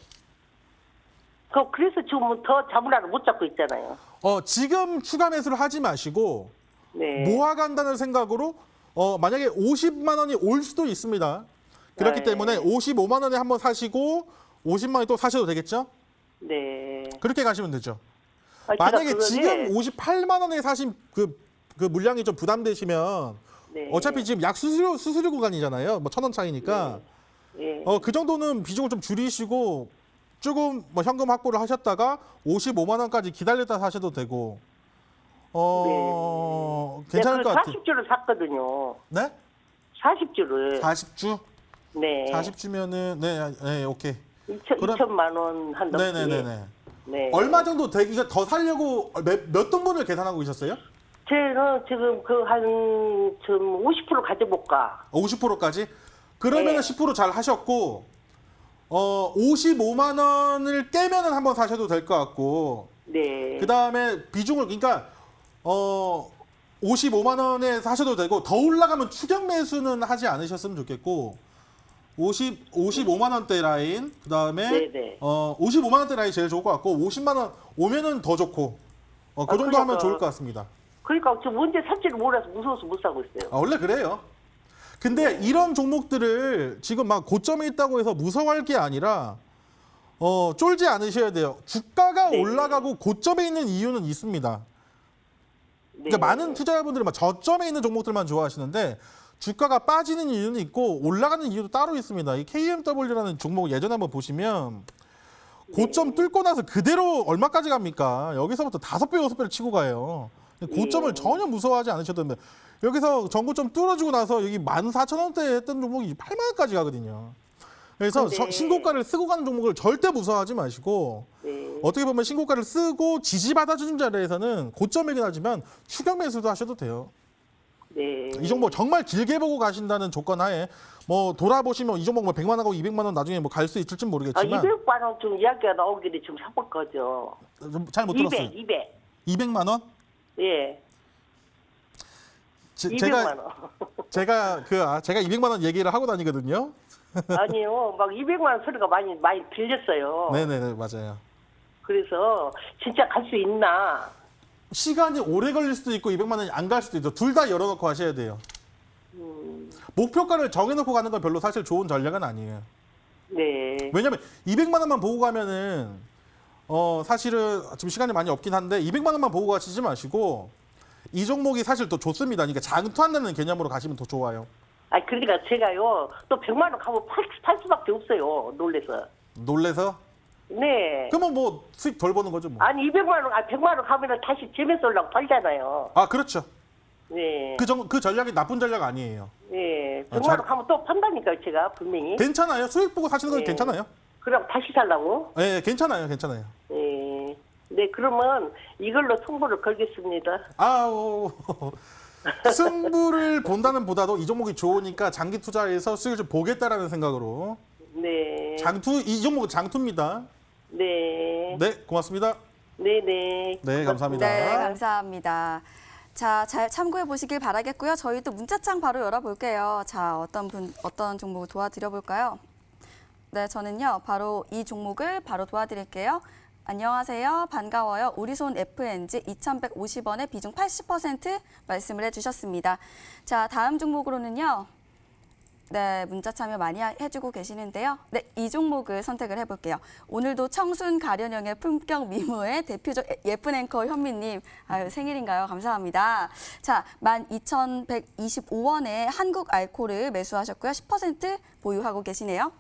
그래서 지금 더 잡으라고 못 잡고 있잖아요. 지금 추가 매수를 하지 마시고 네. 모아간다는 생각으로 만약에 50만 원이 올 수도 있습니다. 그렇기 네. 때문에 55만 원에 한번 사시고 50만 원에 또 사셔도 되겠죠? 네. 그렇게 가시면 되죠. 제가 만약에 그거를- 지금 58만 원에 사신 그 물량이 좀 부담되시면 네. 어차피 지금 약 수수료 구간이잖아요. 뭐 1,000원 차이니까 예. 그 정도는 비중을 좀 줄이시고 조금 뭐 현금 확보를 하셨다가 55만 원까지 기다렸다 사셔도 되고 괜찮을 것 같아요. 40주를 샀거든요. 네? 40주를. 40주? 네. 40주면은 네, 오케이. 2천만 원 한 넘게. 네네네네. 네. 얼마 정도 되기가 더 살려고 몇 등분을 계산하고 계셨어요? 저는 지금 좀 50% 가져볼까. 50%까지? 그러면은 네. 10% 잘 하셨고 55만 원을 깨면은 한번 사셔도 될 것 같고 네. 그다음에 비중을 그러니까 55만 원에 사셔도 되고 더 올라가면 추격 매수는 하지 않으셨으면 좋겠고 55만 원대 라인 그다음에 네네. 55만 원대 라인 제일 좋을 것 같고 50만 원 오면은 더 좋고 그 정도 그러니까. 하면 좋을 것 같습니다. 그러니까 지금 언제 살지를 몰라서 무서워서 못 사고 있어요. 원래 그래요. 근데 이런 종목들을 지금 막 고점에 있다고 해서 무서워할 게 아니라 쫄지 않으셔야 돼요. 주가가 네. 올라가고 고점에 있는 이유는 있습니다. 그러니까 네. 많은 투자자분들은 막 저점에 있는 종목들만 좋아하시는데 주가가 빠지는 이유는 있고 올라가는 이유도 따로 있습니다. 이 KMW라는 종목 예전에 한번 보시면 고점 뚫고 나서 그대로 얼마까지 갑니까? 여기서부터 5배, 6배를 치고 가요. 고점을 전혀 무서워하지 않으셔도 됩니다. 여기서 전고점 뚫어주고 나서 여기 14,000원대에 했던 종목이 8만 원까지 가거든요. 그래서 근데- 신고가를 쓰고 가는 종목을 절대 무서워하지 마시고 네. 어떻게 보면 신고가를 쓰고 지지받아주는 자리에서는 고점이긴 하지만 추격 매수도 하셔도 돼요. 네. 이 종목 정말 길게 보고 가신다는 조건 하에 뭐 돌아보시면 이 종목 뭐 100만 원하고 200만 원 나중에 뭐 갈 수 있을지 모르겠지만 200만 원 좀 이야기가 나오길래 좀 사볼 거죠. 잘 못 들었어요. 200. 200만 원? 예. 제가 200만 원. 제가 200만 원 얘기를 하고 다니거든요. 아니요. 막 200만 원 소리가 많이 들렸어요. 네네네 맞아요. 그래서 진짜 갈 수 있나? 시간이 오래 걸릴 수도 있고 200만 원이 안 갈 수도 있죠. 둘 다 열어놓고 하셔야 돼요. 목표가를 정해놓고 가는 건 별로 사실 좋은 전략은 아니에요. 네. 왜냐면 200만 원만 보고 가면은 사실은 지금 시간이 많이 없긴 한데 200만 원만 보고 가시지 마시고 이 종목이 사실 더 좋습니다. 그러니까 장투한다는 개념으로 가시면 더 좋아요. 아 그러니까 제가요 또 100만 원 가면 팔 수밖에 없어요. 놀래서. 놀래서? 네. 그러면 뭐 수익 덜 버는 거죠 뭐. 아니 200만 원, 100만 원 가면 다시 재매 쏠라고 팔잖아요. 아 그렇죠. 네. 그 전략이 나쁜 전략 아니에요. 네. 아, 100만 원 가면 또 판다니까요, 제가 분명히. 괜찮아요. 수익 보고 사시는 건 네. 괜찮아요. 그럼 다시 살라고? 네, 괜찮아요. 괜찮아요. 네. 네, 그러면 이걸로 승부를 걸겠습니다. 승부를 본다는 보다도 이 종목이 좋으니까 장기 투자해서 수익을 좀 보겠다라는 생각으로 네. 이 종목은 장투입니다. 네. 네, 고맙습니다. 네네. 네, 감사합니다. 네, 감사합니다. 자, 잘 참고해 보시길 바라겠고요. 저희도 문자창 바로 열어볼게요. 자, 어떤 종목을 도와드려 볼까요? 네, 저는요, 바로 이 종목을 바로 도와드릴게요. 안녕하세요. 반가워요. 우리손 FNG 2,150원에 비중 80% 말씀을 해주셨습니다. 자, 다음 종목으로는요. 네, 문자 참여 많이 해주고 계시는데요. 네, 이 종목을 선택을 해볼게요. 오늘도 청순 가련형의 품격 미모의 대표적 예쁜 앵커 현미님, 아유, 생일인가요? 감사합니다. 자, 12,125원에 한국 알코올을 매수하셨고요. 10% 보유하고 계시네요.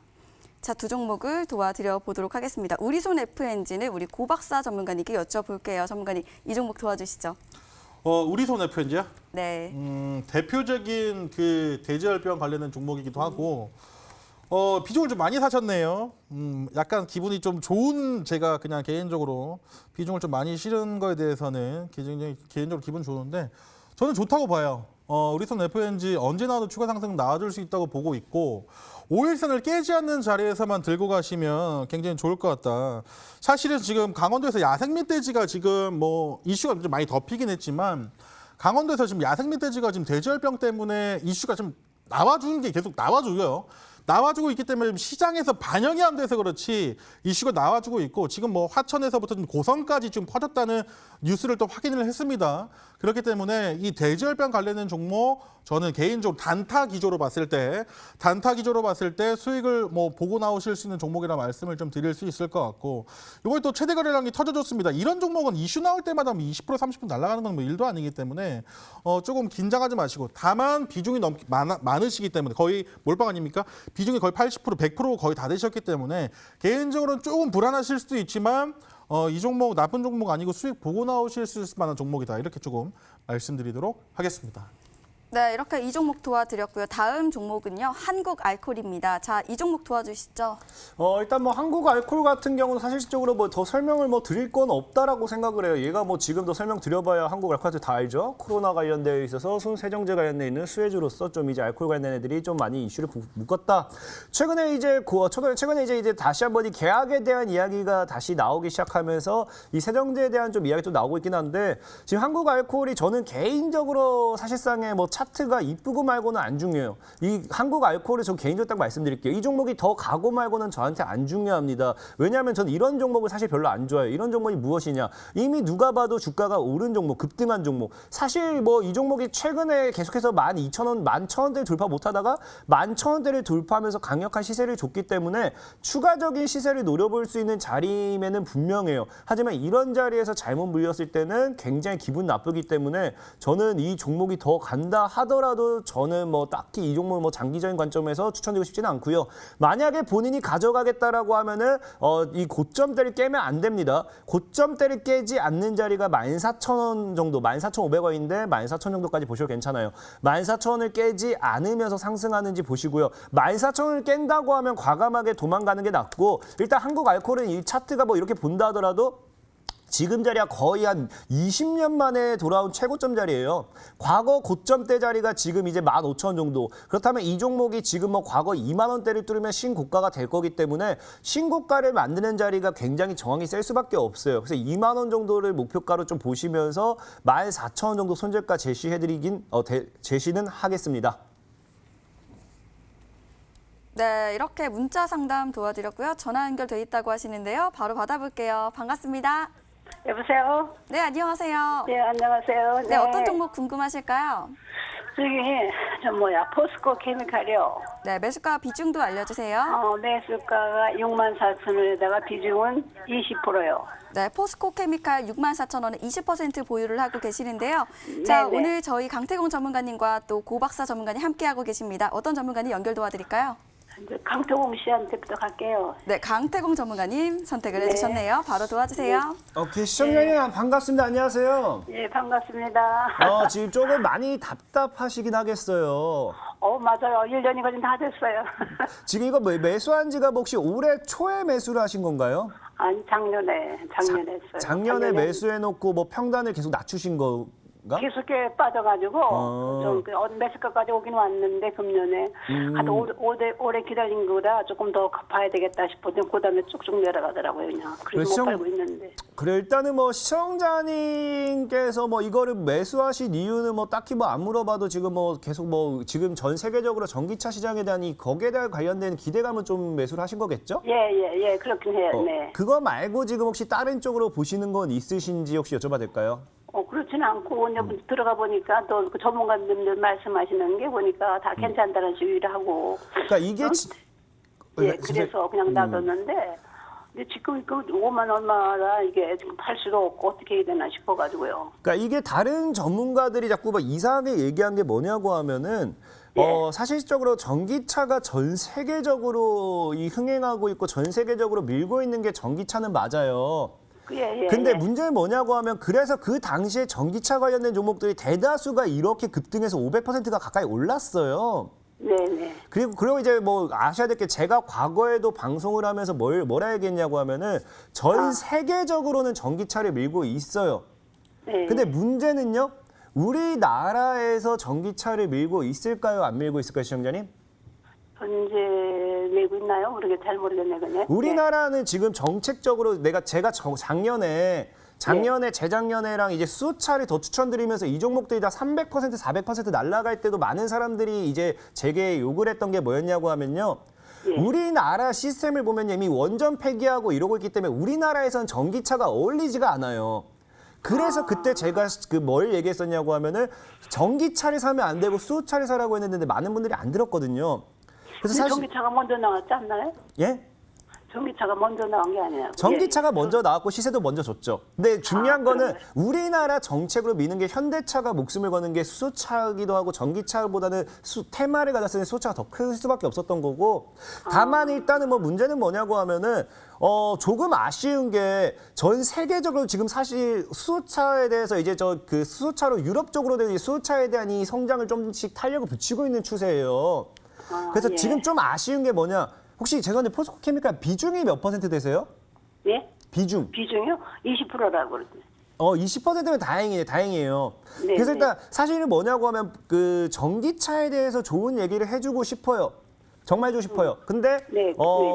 자, 두 종목을 도와드려 보도록 하겠습니다. 우리손 FNG는 우리 고박사 전문가님께 여쭤볼게요. 전문가님, 이 종목 도와주시죠. 우리손 FNG요? 네. 대표적인 그 대지열병 관련된 종목이기도 하고 비중을 좀 많이 사셨네요. 약간 기분이 좀 좋은 제가 그냥 개인적으로 비중을 좀 많이 실은 거에 대해서는 개인적으로 기분 좋은데 저는 좋다고 봐요. 우리손 FNG 언제 나와도 추가 상승 나와줄 수 있다고 보고 있고 5일선을 깨지 않는 자리에서만 들고 가시면 굉장히 좋을 것 같다. 사실은 지금 강원도에서 야생멧돼지가 지금 뭐 이슈가 좀 많이 덮이긴 했지만 강원도에서 지금 야생멧돼지가 지금 돼지열병 때문에 이슈가 좀 나와주는 게 계속 나와줘요. 나와주고 있기 때문에 시장에서 반영이 안 돼서 그렇지 이슈가 나와주고 있고 지금 뭐 화천에서부터 좀 고성까지 좀 퍼졌다는 뉴스를 또 확인을 했습니다. 그렇기 때문에 이 돼지열병 관련된 종목 저는 개인적으로 단타 기조로 봤을 때 수익을 뭐 보고 나오실 수 있는 종목이라 말씀을 좀 드릴 수 있을 것 같고 이번에 또 최대 거래량이 터져줬습니다. 이런 종목은 이슈 나올 때마다 20% 30% 날아가는 건 뭐 일도 아니기 때문에 조금 긴장하지 마시고 다만 비중이 많으시기 때문에 거의 몰빵 아닙니까? 비중이 거의 80% 100% 거의 다 되셨기 때문에 개인적으로는 조금 불안하실 수도 있지만 이 종목 나쁜 종목 아니고 수익 보고 나오실 수 있을 만한 종목이다. 이렇게 조금 말씀드리도록 하겠습니다. 네, 이렇게 이 종목 도와드렸고요. 다음 종목은요, 한국 알코올입니다. 자, 이 종목 도와주시죠. 일단 뭐 한국 알코올 같은 경우는 사실적으로 뭐 더 설명을 뭐 드릴 건 없다라고 생각을 해요. 얘가 뭐 지금도 설명 드려봐야 한국 알코올한테 다 알죠. 코로나 관련되어 있어서 손세정제 관련돼 있는 수혜주로서 좀 이제 알코올 관련 애들이 좀 많이 이슈를 묶었다. 최근에 이제 다시 한번 이 계약에 대한 이야기가 다시 나오기 시작하면서 이 세정제에 대한 좀 이야기 또 나오고 있긴 한데 지금 한국 알코올이 저는 개인적으로 사실상의 뭐 차트가 이쁘고 말고는 안 중요해요. 이 한국 알코올을 저 개인적으로 딱 말씀드릴게요. 이 종목이 더 가고 말고는 저한테 안 중요합니다. 왜냐하면 저는 이런 종목을 사실 별로 안 좋아해요. 이런 종목이 무엇이냐. 이미 누가 봐도 주가가 오른 종목, 급등한 종목. 사실 뭐 이 종목이 최근에 계속해서 12,000원, 11,000원대를 돌파 못하다가 11,000원대를 돌파하면서 강력한 시세를 줬기 때문에 추가적인 시세를 노려볼 수 있는 자리임에는 분명해요. 하지만 이런 자리에서 잘못 물렸을 때는 굉장히 기분 나쁘기 때문에 저는 이 종목이 더 간다 한다 하더라도 저는 뭐 딱히 이 종목 뭐 장기적인 관점에서 추천드리고 싶지는 않고요. 만약에 본인이 가져가겠다라고 하면은 이 고점대를 깨면 안 됩니다. 고점대를 깨지 않는 자리가 14,000원 정도, 14,500원인데 14,000원 정도까지 보셔도 괜찮아요. 14,000원을 깨지 않으면서 상승하는지 보시고요. 14,000원을 깬다고 하면 과감하게 도망가는 게 낫고, 일단 한국알코올은 이 차트가 뭐 이렇게 본다 하더라도 지금 자리가 거의 한 20년 만에 돌아온 최고점 자리예요. 과거 고점대 자리가 지금 이제 15,000원 정도. 그렇다면 이 종목이 지금 뭐 과거 2만 원대를 뚫으면 신고가가 될 거기 때문에 신고가를 만드는 자리가 굉장히 저항이 셀 수밖에 없어요. 그래서 2만 원 정도를 목표가로 좀 보시면서 14,000원 정도 손절가 제시는 하겠습니다. 네, 이렇게 문자 상담 도와드렸고요. 전화 연결돼 있다고 하시는데요. 바로 받아볼게요. 반갑습니다. 여보세요? 네, 안녕하세요. 네, 안녕하세요. 네, 어떤 종목 궁금하실까요? 포스코 케미칼이요. 네, 매수가 비중도 알려주세요. 매수가가 64,000원에다가 비중은 20%요. 네, 포스코 케미칼 64,000원에 20% 보유를 하고 계시는데요. 자, 네네. 오늘 저희 강태공 전문가님과 또 고박사 전문가님 함께하고 계십니다. 어떤 전문가님 연결 도와드릴까요? 이제 강태공 씨한테부터 갈게요. 네, 강태공 전문가님 선택을 해주셨네요. 바로 도와주세요. 시청자님 반갑습니다. 안녕하세요. 예, 반갑습니다. 지금 조금 많이 답답하시긴 하겠어요. 맞아요. 1년이 거진 다 됐어요. 지금 이거 매수한 지가 혹시 올해 초에 매수를 하신 건가요? 아니, 작년에 했어요. 작년에 매수해놓고 뭐 평단을 계속 낮추신 건가? 계속 빠져가지고 좀 매수가까지 오긴 왔는데 금년에 한 오래 기다린 거라 조금 더 봐야 되겠다 싶어서 그다음에 쭉쭉 내려가더라고요. 그냥 그래서 못 팔고 있는데. 그래, 일단은 뭐 시청자님께서 뭐 이거를 매수하신 이유는 뭐 딱히 뭐 안 물어봐도 지금 뭐 계속 뭐 지금 전 세계적으로 전기차 시장에 대한 거기에 대한 관련된 기대감을 좀 매수를 하신 거겠죠? 예, 그렇긴 해요. 네. 그거 말고 지금 혹시 다른 쪽으로 보시는 건 있으신지 혹시 여쭤봐도 될까요? 그렇지는 않고 그냥 들어가 보니까 또 그 전문가님들 말씀하시는 게 보니까 다 괜찮다는 식으로 하고. 그러니까 이게 그래서 그냥 놔뒀는데 근데 지금 그 5만 얼마라 이게 지금 팔 수도 없고 어떻게 해야 되나 싶어가지고요. 그러니까 이게 다른 전문가들이 자꾸 막 이상하게 얘기한 게 뭐냐고 하면은 사실적으로 전기차가 전 세계적으로 흥행하고 있고 전 세계적으로 밀고 있는 게 전기차는 맞아요. 근데 문제는 뭐냐고 하면 그래서 그 당시에 전기차 관련된 종목들이 대다수가 이렇게 급등해서 500%가 가까이 올랐어요. 네네. 그리고 이제 뭐 아셔야 될 게 제가 과거에도 방송을 하면서 뭐라 얘기했냐고 하면은 전 세계적으로는 전기차를 밀고 있어요. 네. 근데 문제는요. 우리나라에서 전기차를 밀고 있을까요? 안 밀고 있을까요, 시청자님? 현재 내고 있나요? 잘 모르겠네, 그냥. 우리나라는 지금 정책적으로 제가 작년에 재작년에랑 이제 수소차를 더 추천드리면서 이 종목들이 다 300%, 400% 날아갈 때도 많은 사람들이 이제 제게 욕을 했던 게 뭐였냐고 하면요. 우리나라 시스템을 보면 이미 원전 폐기하고 이러고 있기 때문에 우리나라에선 전기차가 어울리지가 않아요. 그래서 그때 제가 뭘 얘기했었냐고 하면은 전기차를 사면 안 되고 수소차를 사라고 했는데 많은 분들이 안 들었거든요. 그래서 사실 전기차가 먼저 나왔지 않나요? 예? 전기차가 먼저 나온 게 아니에요. 전기차가 먼저 나왔고 시세도 먼저 줬죠. 근데 중요한 거는 우리나라 정책으로 미는 게 현대차가 목숨을 거는 게 수소차기도 하고 전기차보다는 테마를 가졌을 때 수소차가 더 클 수밖에 없었던 거고 다만 일단은 뭐 문제는 뭐냐고 하면은 조금 아쉬운 게 전 세계적으로 지금 사실 수소차에 대해서 이제 수소차로 유럽 쪽으로 된 수소차에 대한 이 성장을 좀씩 탄력을 붙이고 있는 추세예요. 그래서 지금 좀 아쉬운 게 뭐냐? 혹시 죄송한데 포스코 케미칼 비중이 몇 % 되세요? 예? 비중이요? 20%라고 그러죠. 20%면 다행이에요. 네, 그래서 일단 사실은 뭐냐고 하면 그 전기차에 대해서 좋은 얘기를 해주고 싶어요. 정말 해주고 싶어요. 근데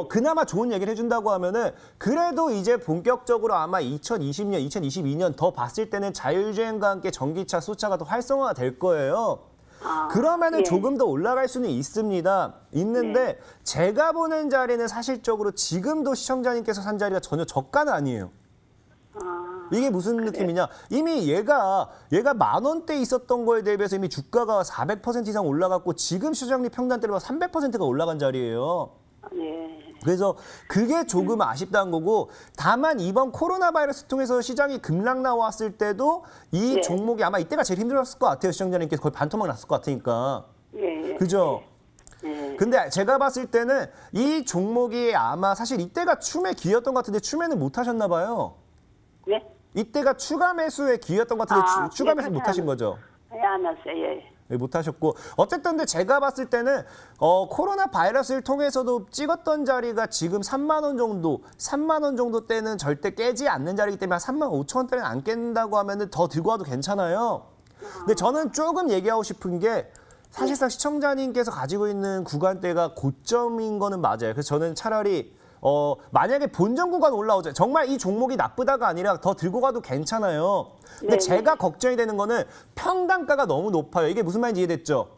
그나마 좋은 얘기를 해준다고 하면은 그래도 이제 본격적으로 아마 2020년, 2022년 더 봤을 때는 자율주행과 함께 전기차, 수소차가 더 활성화가 될 거예요. 그러면은 조금 더 올라갈 수는 있는데 제가 보는 자리는 사실적으로 지금도 시청자님께서 산 자리가 전혀 저가는 아니에요. 이게 무슨 느낌이냐? 이미 얘가 10,000원대 있었던 거에 대비해서 이미 주가가 400% 이상 올라갔고 지금 시장리 평단대로 300%가 올라간 자리예요. 예. 그래서 그게 조금 아쉽다는 거고, 다만 이번 코로나 바이러스 통해서 시장이 급락 나왔을 때도 이 예. 종목이 아마 이때가 제일 힘들었을 것 같아요. 시청자님께서 거의 반토막 났을 것 같으니까. 예. 그죠? 예. 근데 제가 봤을 때는 이 종목이 아마 사실 이때가 추매 기회였던 것 같은데 추매는 못 하셨나 봐요. 네? 이때가 추가 매수의 기회였던 것 같은데 추가 매수 못 하신 거죠? 예, 안 왔어요. 예. 네, 못 하셨고, 어쨌든 근데 제가 봤을 때는 코로나 바이러스를 통해서도 찍었던 자리가 지금 3만 원 정도, 3만 원 정도 때는 절대 깨지 않는 자리이기 때문에 한 3만 5천 원대는 안 깬다고 하면은 더 들고 와도 괜찮아요. 근데 저는 조금 얘기하고 싶은 게 사실상 시청자님께서 가지고 있는 구간대가 고점인 거는 맞아요. 그래서 저는 차라리 만약에 본전 구간 올라오죠. 정말 이 종목이 나쁘다가 아니라 더 들고 가도 괜찮아요. 근데 네, 제가 걱정이 되는 거는 평단가가 너무 높아요. 이게 무슨 말인지 이해됐죠?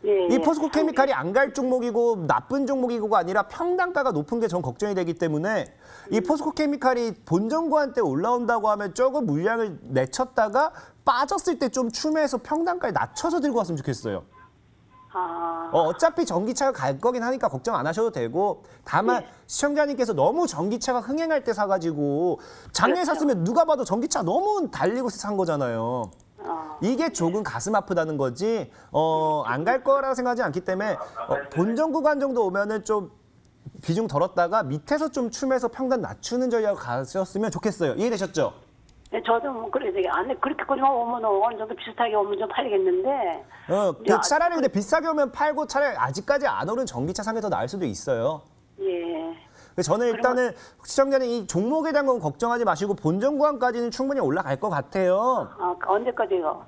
예. 이 포스코 케미칼이 안 갈 종목이고 나쁜 종목이고가 아니라 평단가가 높은 게 전 걱정이 되기 때문에 이 포스코 케미칼이 본전 구간 때 올라온다고 하면 조금 물량을 내쳤다가 빠졌을 때 좀 추매해서 평단가를 낮춰서 들고 왔으면 좋겠어요. 어차피 전기차가 갈 거긴 하니까 걱정 안 하셔도 되고, 다만 시청자님께서 너무 전기차가 흥행할 때 사가지고 작년에 그렇죠. 샀으면 누가 봐도 전기차 너무 달리고 산 거잖아요. 이게 조금 가슴 아프다는 거지 안 갈 거라고 생각하지 않기 때문에 본전 구간 정도 오면은 좀 비중 덜었다가 밑에서 좀 추면서 평단 낮추는 전략을 가셨으면 좋겠어요. 이해되셨죠? 예, 저도 뭐 그래도 안에 그렇게까지만 오면 어느 정도 비슷하게 오면 좀 팔리겠는데. 그 차라리 근데 비싸게 오면 팔고 차라리 아직까지 안 오른 전기차 산 게 더 나을 수도 있어요. 예. 그래서 저는 일단은 시청자님 이 종목에 대한 건 걱정하지 마시고 본전 구간까지는 충분히 올라갈 것 같아요. 언제까지요?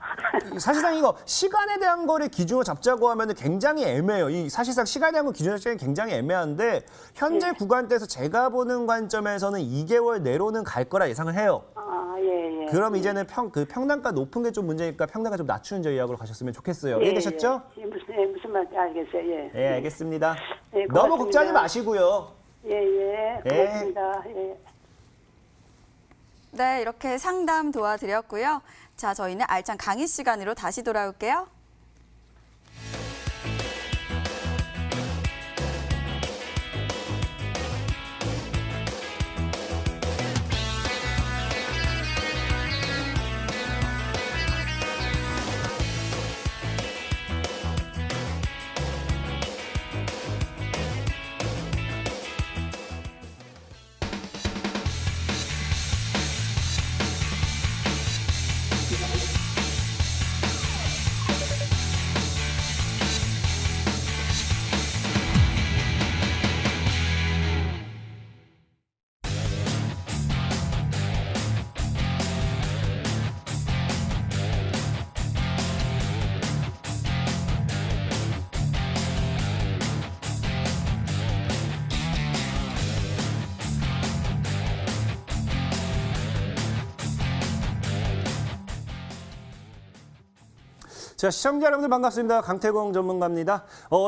사실상 이거 시간에 대한 거를 기준으로 잡자고 하면 굉장히 애매해요. 이 사실상 시간에 대한 거 기준으로 잡자는 굉장히 애매한데 현재 구간대에서 제가 보는 관점에서는 2개월 내로는 갈 거라 예상을 해요. 예. 그럼 이제는 평단가 높은 게 좀 문제니까 평단가 좀 낮추는 전략으로 가셨으면 좋겠어요. 이해되셨죠? 예, 무슨 말인지 알겠어요. 예. 예, 알겠습니다. 예, 너무 고맙습니다. 걱정하지 마시고요. 예. 고맙습니다. 예. 네, 이렇게 상담 도와드렸고요. 자, 저희는 알찬 강의 시간으로 다시 돌아올게요. 자, 시청자 여러분들 반갑습니다. 강태공 전문가입니다.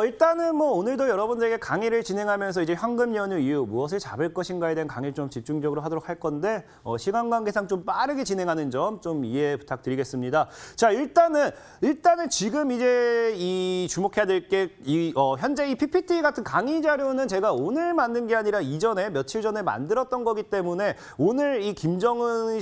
일단은 뭐 오늘도 여러분들에게 강의를 진행하면서 이제 황금 연휴 이후 무엇을 잡을 것인가에 대한 강의를 좀 집중적으로 하도록 할 건데 시간 관계상 좀 빠르게 진행하는 점 좀 이해 부탁드리겠습니다. 자, 일단은 지금 이제 이 주목해야 될 게 현재 이 PPT 같은 강의 자료는 제가 오늘 만든 게 아니라 이전에 며칠 전에 만들었던 거기 때문에 오늘 이 김정은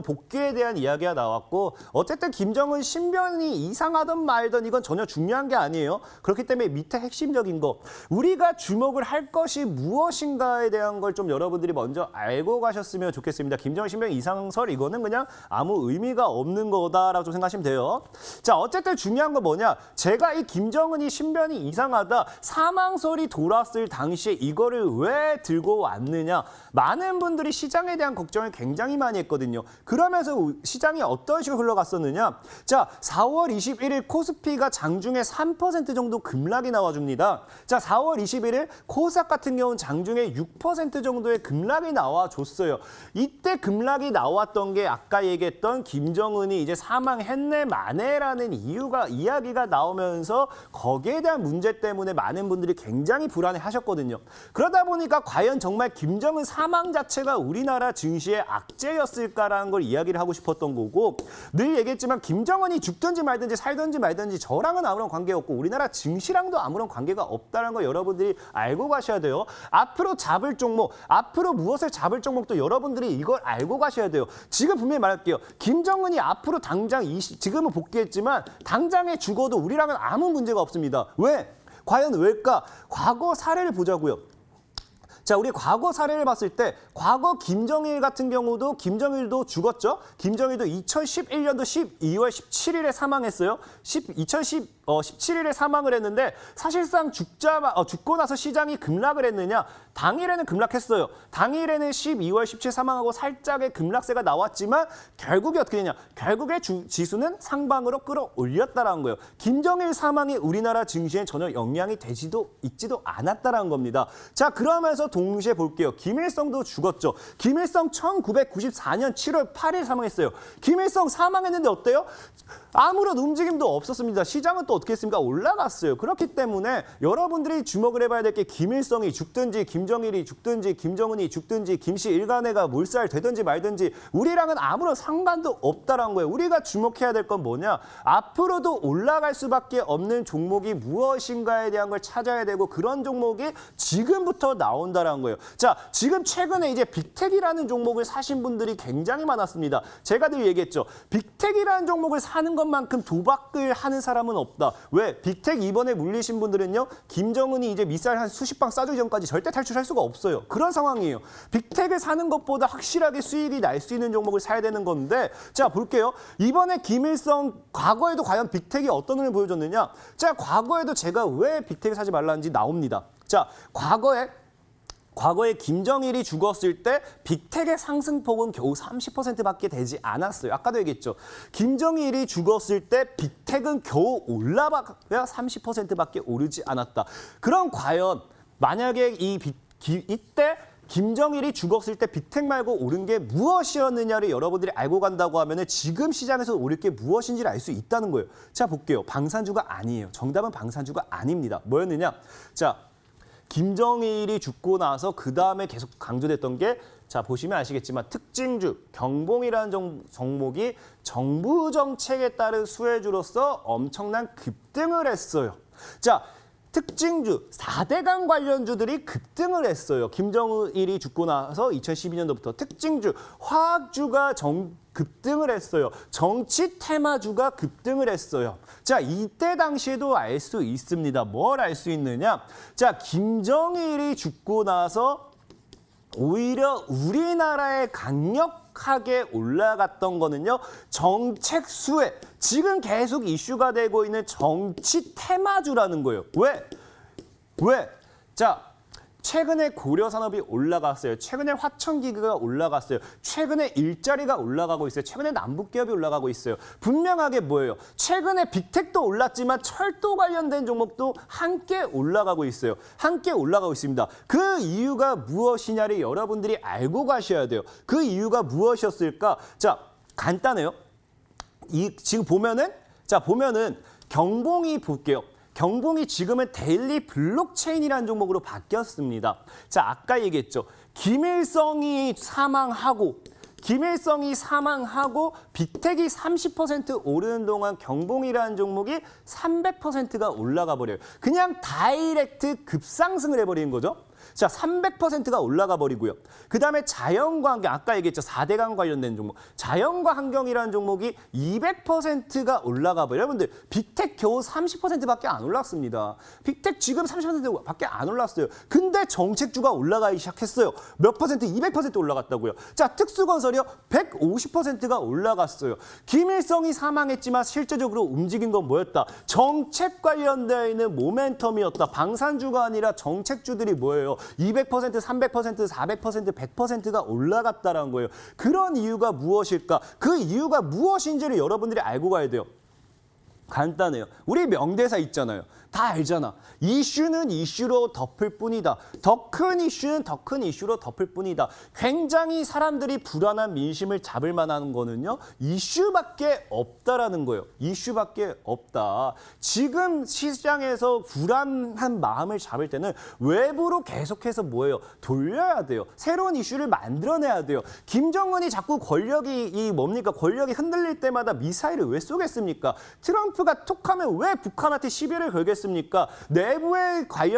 복귀에 대한 이야기가 나왔고, 어쨌든 김정은 신변이 이상하든 말든 이건 전혀 중요한 게 아니에요. 그렇기 때문에 밑에 핵심적인 거, 우리가 주목을 할 것이 무엇인가에 대한 걸 좀 여러분들이 먼저 알고 가셨으면 좋겠습니다. 김정은 신변 이상설 이거는 그냥 아무 의미가 없는 거다라고 좀 생각하시면 돼요. 자, 어쨌든 중요한 건 뭐냐, 제가 이 김정은이 신변이 이상하다 사망설이 돌았을 당시에 이거를 왜 들고 왔느냐, 많은 분들이 시장에 대한 걱정을 굉장히 많이 했거든요. 그러면서 시장이 어떤 식으로 흘러갔었느냐, 자, 4월 21일 코스피가 장중에 3% 정도 급락이 나와줍니다. 자, 4월 21일 코스닥 같은 경우는 장중에 6% 정도의 급락이 나와줬어요. 이때 급락이 나왔던 게 아까 얘기했던 김정은이 이제 사망했네 마네라는 이야기가 나오면서 거기에 대한 문제 때문에 많은 분들이 굉장히 불안해하셨거든요. 그러다 보니까 과연 정말 김정은 사망 자체가 우리나라 증시의 악재였을까라는 걸 이야기를 하고 싶었던 거고, 늘 얘기했지만 김정은이 죽든지 말든지 사는지 살든지 말든지 저랑은 아무런 관계없고 우리나라 증시랑도 아무런 관계가 없다는 걸 여러분들이 알고 가셔야 돼요. 앞으로 잡을 종목, 앞으로 무엇을 잡을 종목도 여러분들이 이걸 알고 가셔야 돼요. 지금 분명히 말할게요. 김정은이 앞으로 당장 지금은 복귀했지만 당장에 죽어도 우리랑은 아무 문제가 없습니다. 왜? 과연 왜일까? 과거 사례를 보자고요. 자, 우리 과거 사례를 봤을 때 과거 김정일 같은 경우도 김정일도 죽었죠. 김정일도 2011년도 12월 17일에 사망했어요. 17일에 사망을 했는데 사실상 죽고 나서 시장이 급락을 했느냐? 당일에는 급락했어요. 당일에는 12월 17일 사망하고 살짝의 급락세가 나왔지만 결국에 어떻게 되냐? 결국에 지수는 상방으로 끌어올렸다라는 거예요. 김정일 사망이 우리나라 증시에 전혀 영향이 있지도 않았다라는 겁니다. 자, 그러면서 동시에 볼게요. 김일성도 죽었죠. 김일성 1994년 7월 8일 사망했어요. 김일성 사망했는데 어때요? 아무런 움직임도 없었습니다. 시장은 또 어떻게 했습니까? 올라갔어요. 그렇기 때문에 여러분들이 주목을 해봐야 될 게 김일성이 죽든지 김정일이 죽든지 김정은이 죽든지 김씨 일간회가 몰살되든지 말든지 우리랑은 아무런 상관도 없다라는 거예요. 우리가 주목해야 될 건 뭐냐? 앞으로도 올라갈 수밖에 없는 종목이 무엇인가에 대한 걸 찾아야 되고 그런 종목이 지금부터 나온다라는 거예요. 자, 지금 최근에 이제 빅텍이라는 종목을 사신 분들이 굉장히 많았습니다. 제가 늘 얘기했죠. 빅텍이라는 종목을 사는 것만큼 도박을 하는 사람은 없다. 왜? 빅텍 이번에 물리신 분들은요. 김정은이 이제 미사일 한 수십 방 쏴주기 전까지 절대 탈출할 수가 없어요. 그런 상황이에요. 빅텍을 사는 것보다 확실하게 수익이 날 수 있는 종목을 사야 되는 건데 자, 볼게요. 이번에 김일성 과거에도 과연 빅텍이 어떤 흐름을 보여줬느냐. 자, 과거에도 제가 왜 빅텍을 사지 말라는지 나옵니다. 자, 과거에 김정일이 죽었을 때 빅텍의 상승폭은 겨우 30%밖에 되지 않았어요. 아까도 얘기했죠. 김정일이 죽었을 때 빅텍은 겨우 올라봐야 30%밖에 오르지 않았다. 그럼 과연 만약에 이때 김정일이 죽었을 때 빅텍 말고 오른 게 무엇이었느냐를 여러분들이 알고 간다고 하면 지금 시장에서 오를 게 무엇인지를 알 수 있다는 거예요. 자, 볼게요. 방산주가 아니에요. 정답은 방산주가 아닙니다. 뭐였느냐? 자, 김정일이 죽고 나서 그 다음에 계속 강조됐던 게 자, 보시면 아시겠지만 특징주, 경봉이라는 종목이 정부 정책에 따른 수혜주로서 엄청난 급등을 했어요. 자, 특징주, 4대강 관련주들이 급등을 했어요. 김정일이 죽고 나서 2012년도부터 특징주, 화학주가 급등을 했어요. 정치 테마주가 급등을 했어요. 자, 이때 당시에도 알 수 있습니다. 뭘 알 수 있느냐? 자, 김정일이 죽고 나서 오히려 우리나라에 강력하게 올라갔던 거는요. 정책 수혜, 지금 계속 이슈가 되고 있는 정치 테마주라는 거예요. 왜? 자, 최근에 고려산업이 올라갔어요. 최근에 화천기계가 올라갔어요. 최근에 일자리가 올라가고 있어요. 최근에 남북기업이 올라가고 있어요. 분명하게 뭐예요? 최근에 빅텍도 올랐지만 철도 관련된 종목도 함께 올라가고 있어요. 함께 올라가고 있습니다. 그 이유가 무엇이냐를 여러분들이 알고 가셔야 돼요. 그 이유가 무엇이었을까? 자, 간단해요. 지금 보면은 경봉이 볼게요. 경봉이 지금은 데일리 블록체인이라는 종목으로 바뀌었습니다. 자, 아까 얘기했죠. 김일성이 사망하고 빅텍이 30% 오르는 동안 경봉이라는 종목이 300%가 올라가 버려요. 그냥 다이렉트 급상승을 해버리는 거죠. 자, 300%가 올라가 버리고요. 그다음에 자연과 환경, 아까 얘기했죠. 4대강 관련된 종목. 자연과 환경이라는 종목이 200%가 올라가 버려요. 여러분들, 빅텍 겨우 30%밖에 안 올랐습니다. 빅텍 지금 30%밖에 안 올랐어요. 근데 정책주가 올라가기 시작했어요. 몇 퍼센트? 200% 올라갔다고요. 자, 특수건설이요. 150%가 올라갔어요. 김일성이 사망했지만 실제적으로 움직인 건 뭐였다? 정책 관련되어 있는 모멘텀이었다. 방산주가 아니라 정책주들이 뭐예요? 200%, 300%, 400%, 100%가 올라갔다는 거예요. 그런 이유가 무엇일까? 그 이유가 무엇인지를 여러분들이 알고 가야 돼요. 간단해요. 우리 명대사 있잖아요. 다 알잖아. 이슈는 이슈로 덮을 뿐이다. 더 큰 이슈는 더 큰 이슈로 덮을 뿐이다. 굉장히 사람들이 불안한 민심을 잡을 만한 거는요. 이슈밖에 없다라는 거예요. 이슈밖에 없다. 지금 시장에서 불안한 마음을 잡을 때는 외부로 계속해서 뭐예요? 돌려야 돼요. 새로운 이슈를 만들어내야 돼요. 김정은이 자꾸 권력이 권력이 흔들릴 때마다 미사일을 왜 쏘겠습니까? 트럼프가 톡하면 왜 북한한테 시비를 걸겠습니까?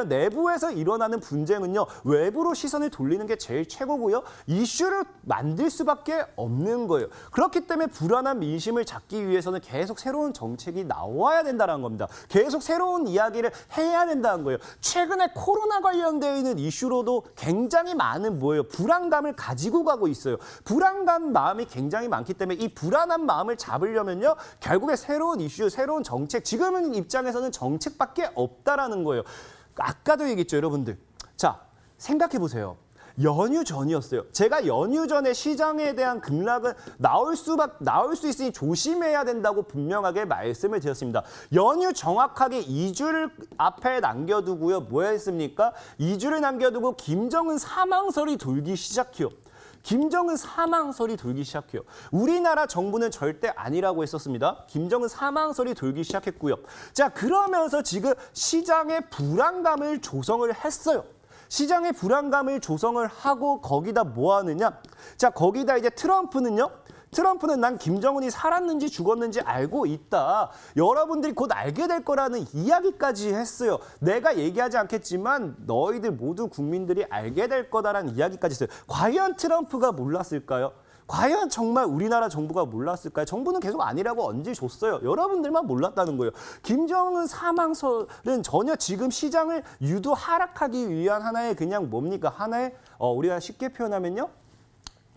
내부에서 일어나는 분쟁은요. 외부로 시선을 돌리는 게 제일 최고고요. 이슈를 만들 수밖에 없는 거예요. 그렇기 때문에 불안한 민심을 잡기 위해서는 계속 새로운 정책이 나와야 된다는 겁니다. 계속 새로운 이야기를 해야 된다는 거예요. 최근에 코로나 관련되어 있는 이슈로도 굉장히 많은 불안감을 가지고 가고 있어요. 불안감 마음이 굉장히 많기 때문에 이 불안한 마음을 잡으려면요. 결국에 새로운 이슈, 새로운 정책, 지금은 입장에서는 정책밖에 없다라는 거예요. 아까도 얘기했죠, 여러분들. 자, 생각해 보세요. 연휴 전이었어요. 제가 연휴 전에 시장에 대한 급락은 나올 수 있으니 조심해야 된다고 분명하게 말씀을 드렸습니다. 연휴 정확하게 2주를 앞에 남겨두고요. 뭐 했습니까? 2주를 남겨두고 김정은 사망설이 돌기 시작해요. 김정은 사망설이 돌기 시작해요. 우리나라 정부는 절대 아니라고 했었습니다. 김정은 사망설이 돌기 시작했고요. 자, 그러면서 지금 시장의 불안감을 조성을 했어요. 시장의 불안감을 조성을 하고 거기다 뭐 하느냐? 자, 거기다 이제 트럼프는 난 김정은이 살았는지 죽었는지 알고 있다. 여러분들이 곧 알게 될 거라는 이야기까지 했어요. 내가 얘기하지 않겠지만 너희들 모두 국민들이 알게 될 거다라는 이야기까지 했어요. 과연 트럼프가 몰랐을까요? 과연 정말 우리나라 정부가 몰랐을까요? 정부는 계속 아니라고 얹어줬어요. 여러분들만 몰랐다는 거예요. 김정은 사망설은 전혀 지금 시장을 유도 하락하기 위한 하나의 하나의 우리가 쉽게 표현하면요.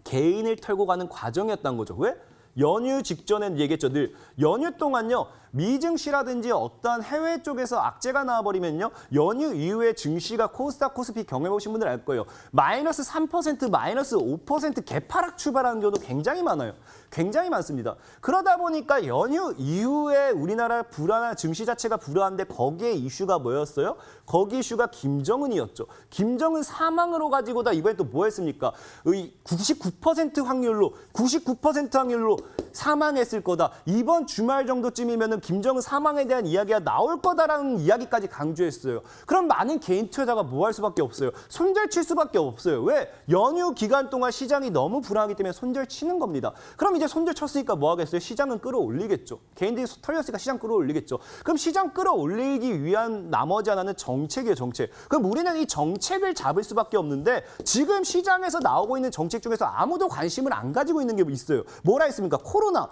개인을 털고 가는 과정이었다는 거죠. 왜? 연휴 직전엔 얘기했죠. 늘 연휴 동안요. 미증시라든지 어떤 해외 쪽에서 악재가 나와버리면요. 연휴 이후에 증시가 코스닥, 코스피 경험해보신 분들 알 거예요. 마이너스 3%, 마이너스 5% 개파락 출발하는 경우도 굉장히 많아요. 굉장히 많습니다. 그러다 보니까 연휴 이후에 우리나라 불안한 증시 자체가 불안한데 거기에 이슈가 뭐였어요? 거기 이슈가 김정은이었죠. 김정은 사망으로 가지고다 이번에 또 뭐 했습니까? 99% 확률로 사망했을 거다. 이번 주말 정도쯤이면은 김정은 사망에 대한 이야기가 나올 거다라는 이야기까지 강조했어요. 그럼 많은 개인 투자자가 뭐 할 수밖에 없어요? 손절칠 수밖에 없어요. 왜? 연휴 기간 동안 시장이 너무 불안하기 때문에 손절치는 겁니다. 그럼 이제 손절쳤으니까 뭐 하겠어요? 시장은 끌어올리겠죠. 개인들이 털렸으니까 시장 끌어올리겠죠. 그럼 시장 끌어올리기 위한 나머지 하나는 정책이에요, 정책. 그럼 우리는 이 정책을 잡을 수밖에 없는데 지금 시장에서 나오고 있는 정책 중에서 아무도 관심을 안 가지고 있는 게 있어요. 뭐라 했습니까? 코로나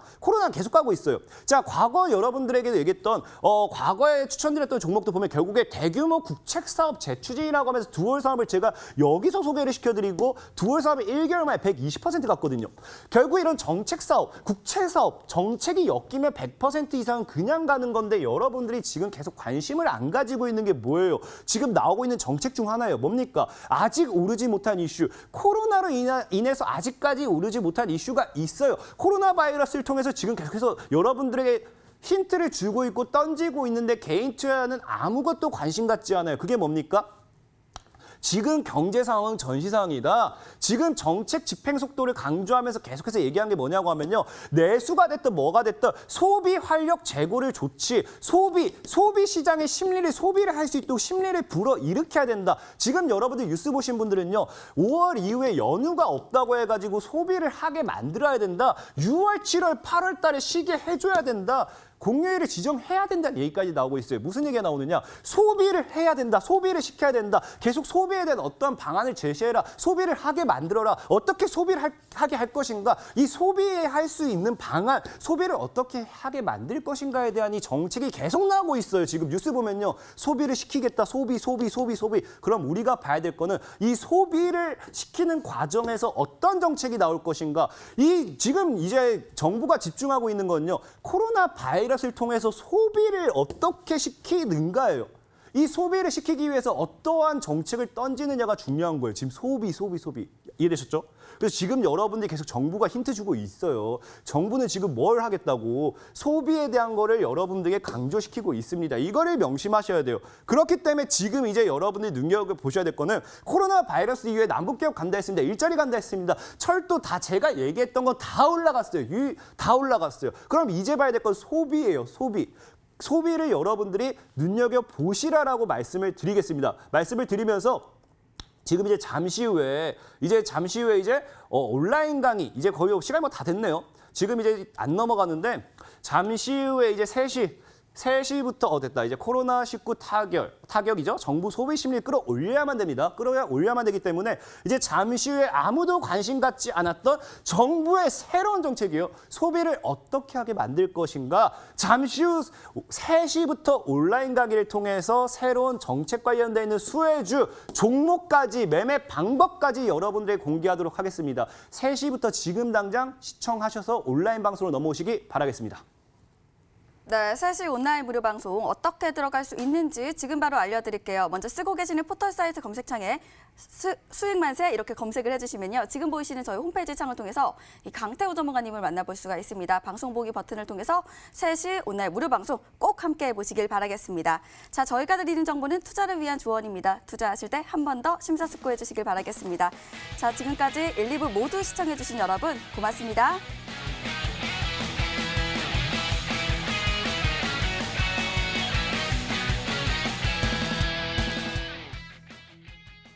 계속 가고 있어요. 자, 과거 여러분들에게도 얘기했던 과거에 추천드렸던 종목도 보면 결국에 대규모 국책사업 재추진이라고 하면서 두월 사업을 제가 여기서 소개를 시켜드리고 두월 사업이 1개월 만에 120% 갔거든요. 결국 이런 정책사업, 국책사업, 정책이 엮이면 100% 이상은 그냥 가는 건데 여러분들이 지금 계속 관심을 안 가지고 있는 게 뭐예요? 지금 나오고 있는 정책 중 하나예요. 뭡니까? 아직 오르지 못한 이슈. 코로나로 인해서 아직까지 오르지 못한 이슈가 있어요. 코로나 바이러스를 통해서 지금 계속해서 여러분들에게 힌트를 주고 있고 던지고 있는데 개인 투자는 아무것도 관심 갖지 않아요. 그게 뭡니까? 지금 경제 상황은 전시 상황이다. 지금 정책 집행 속도를 강조하면서 계속해서 얘기한 게 뭐냐고 하면요. 내수가 됐든 뭐가 됐든 소비 활력 제고를 좋지. 소비 시장의 심리를 소비를 할 수 있도록 심리를 불어일으켜야 된다. 지금 여러분들 뉴스 보신 분들은요. 5월 이후에 연휴가 없다고 해가지고 소비를 하게 만들어야 된다. 6월, 7월, 8월 달에 쉬게 해줘야 된다. 공휴일을 지정해야 된다는 얘기까지 나오고 있어요. 무슨 얘기가 나오느냐? 소비를 해야 된다. 소비를 시켜야 된다. 계속 소비에 대한 어떤 방안을 제시해라. 소비를 하게 만들어라. 어떻게 소비를 하게 할 것인가? 이 소비할 수 있는 방안, 소비를 어떻게 하게 만들 것인가에 대한 이 정책이 계속 나오고 있어요. 지금 뉴스 보면요. 소비를 시키겠다. 소비. 그럼 우리가 봐야 될 거는 이 소비를 시키는 과정에서 어떤 정책이 나올 것인가? 지금 이제 정부가 집중하고 있는 건요. 코로나 바이러스를 통해서 소비를 어떻게 시키는가예요. 이 소비를 시키기 위해서 어떠한 정책을 던지느냐가 중요한 거예요. 지금 소비. 이해되셨죠? 그래서 지금 여러분들이 계속 정부가 힌트 주고 있어요. 정부는 지금 뭘 하겠다고 소비에 대한 거를 여러분들에게 강조시키고 있습니다. 이거를 명심하셔야 돼요. 그렇기 때문에 지금 이제 여러분들이 눈여겨보셔야 될 거는 코로나 바이러스 이후에 남북기업 간다 했습니다. 일자리 간다 했습니다. 철도 다 제가 얘기했던 건 다 올라갔어요. 다 올라갔어요. 그럼 이제 봐야 될 건 소비예요. 소비. 소비를 여러분들이 눈여겨보시라라고 말씀을 드리겠습니다. 말씀을 드리면서 지금 이제 잠시 후에 온라인 강의 이제 거의 시간이 뭐 다 됐네요. 지금 이제 안 넘어가는데 잠시 후에 이제 3시부터 됐다. 이제 코로나19 타격이죠. 정부 소비 심리 끌어올려야만 됩니다. 끌어올려야만 되기 때문에 이제 잠시 후에 아무도 관심 갖지 않았던 정부의 새로운 정책이요. 소비를 어떻게 하게 만들 것인가. 잠시 후 3시부터 온라인 강의를 통해서 새로운 정책 관련돼 있는 수혜주, 종목까지, 매매 방법까지 여러분들에게 공개하도록 하겠습니다. 3시부터 지금 당장 시청하셔서 온라인 방송으로 넘어오시기 바라겠습니다. 네, 3시 온라인 무료 방송 어떻게 들어갈 수 있는지 지금 바로 알려드릴게요. 먼저 쓰고 계시는 포털 사이트 검색창에 수익만세 이렇게 검색을 해주시면요. 지금 보이시는 저희 홈페이지 창을 통해서 이 강태우 전문가님을 만나볼 수가 있습니다. 방송 보기 버튼을 통해서 3시 온라인 무료 방송 꼭 함께 해보시길 바라겠습니다. 자, 저희가 드리는 정보는 투자를 위한 조언입니다. 투자하실 때 한 번 더 심사숙고해 주시길 바라겠습니다. 자, 지금까지 1, 2부 모두 시청해주신 여러분 고맙습니다.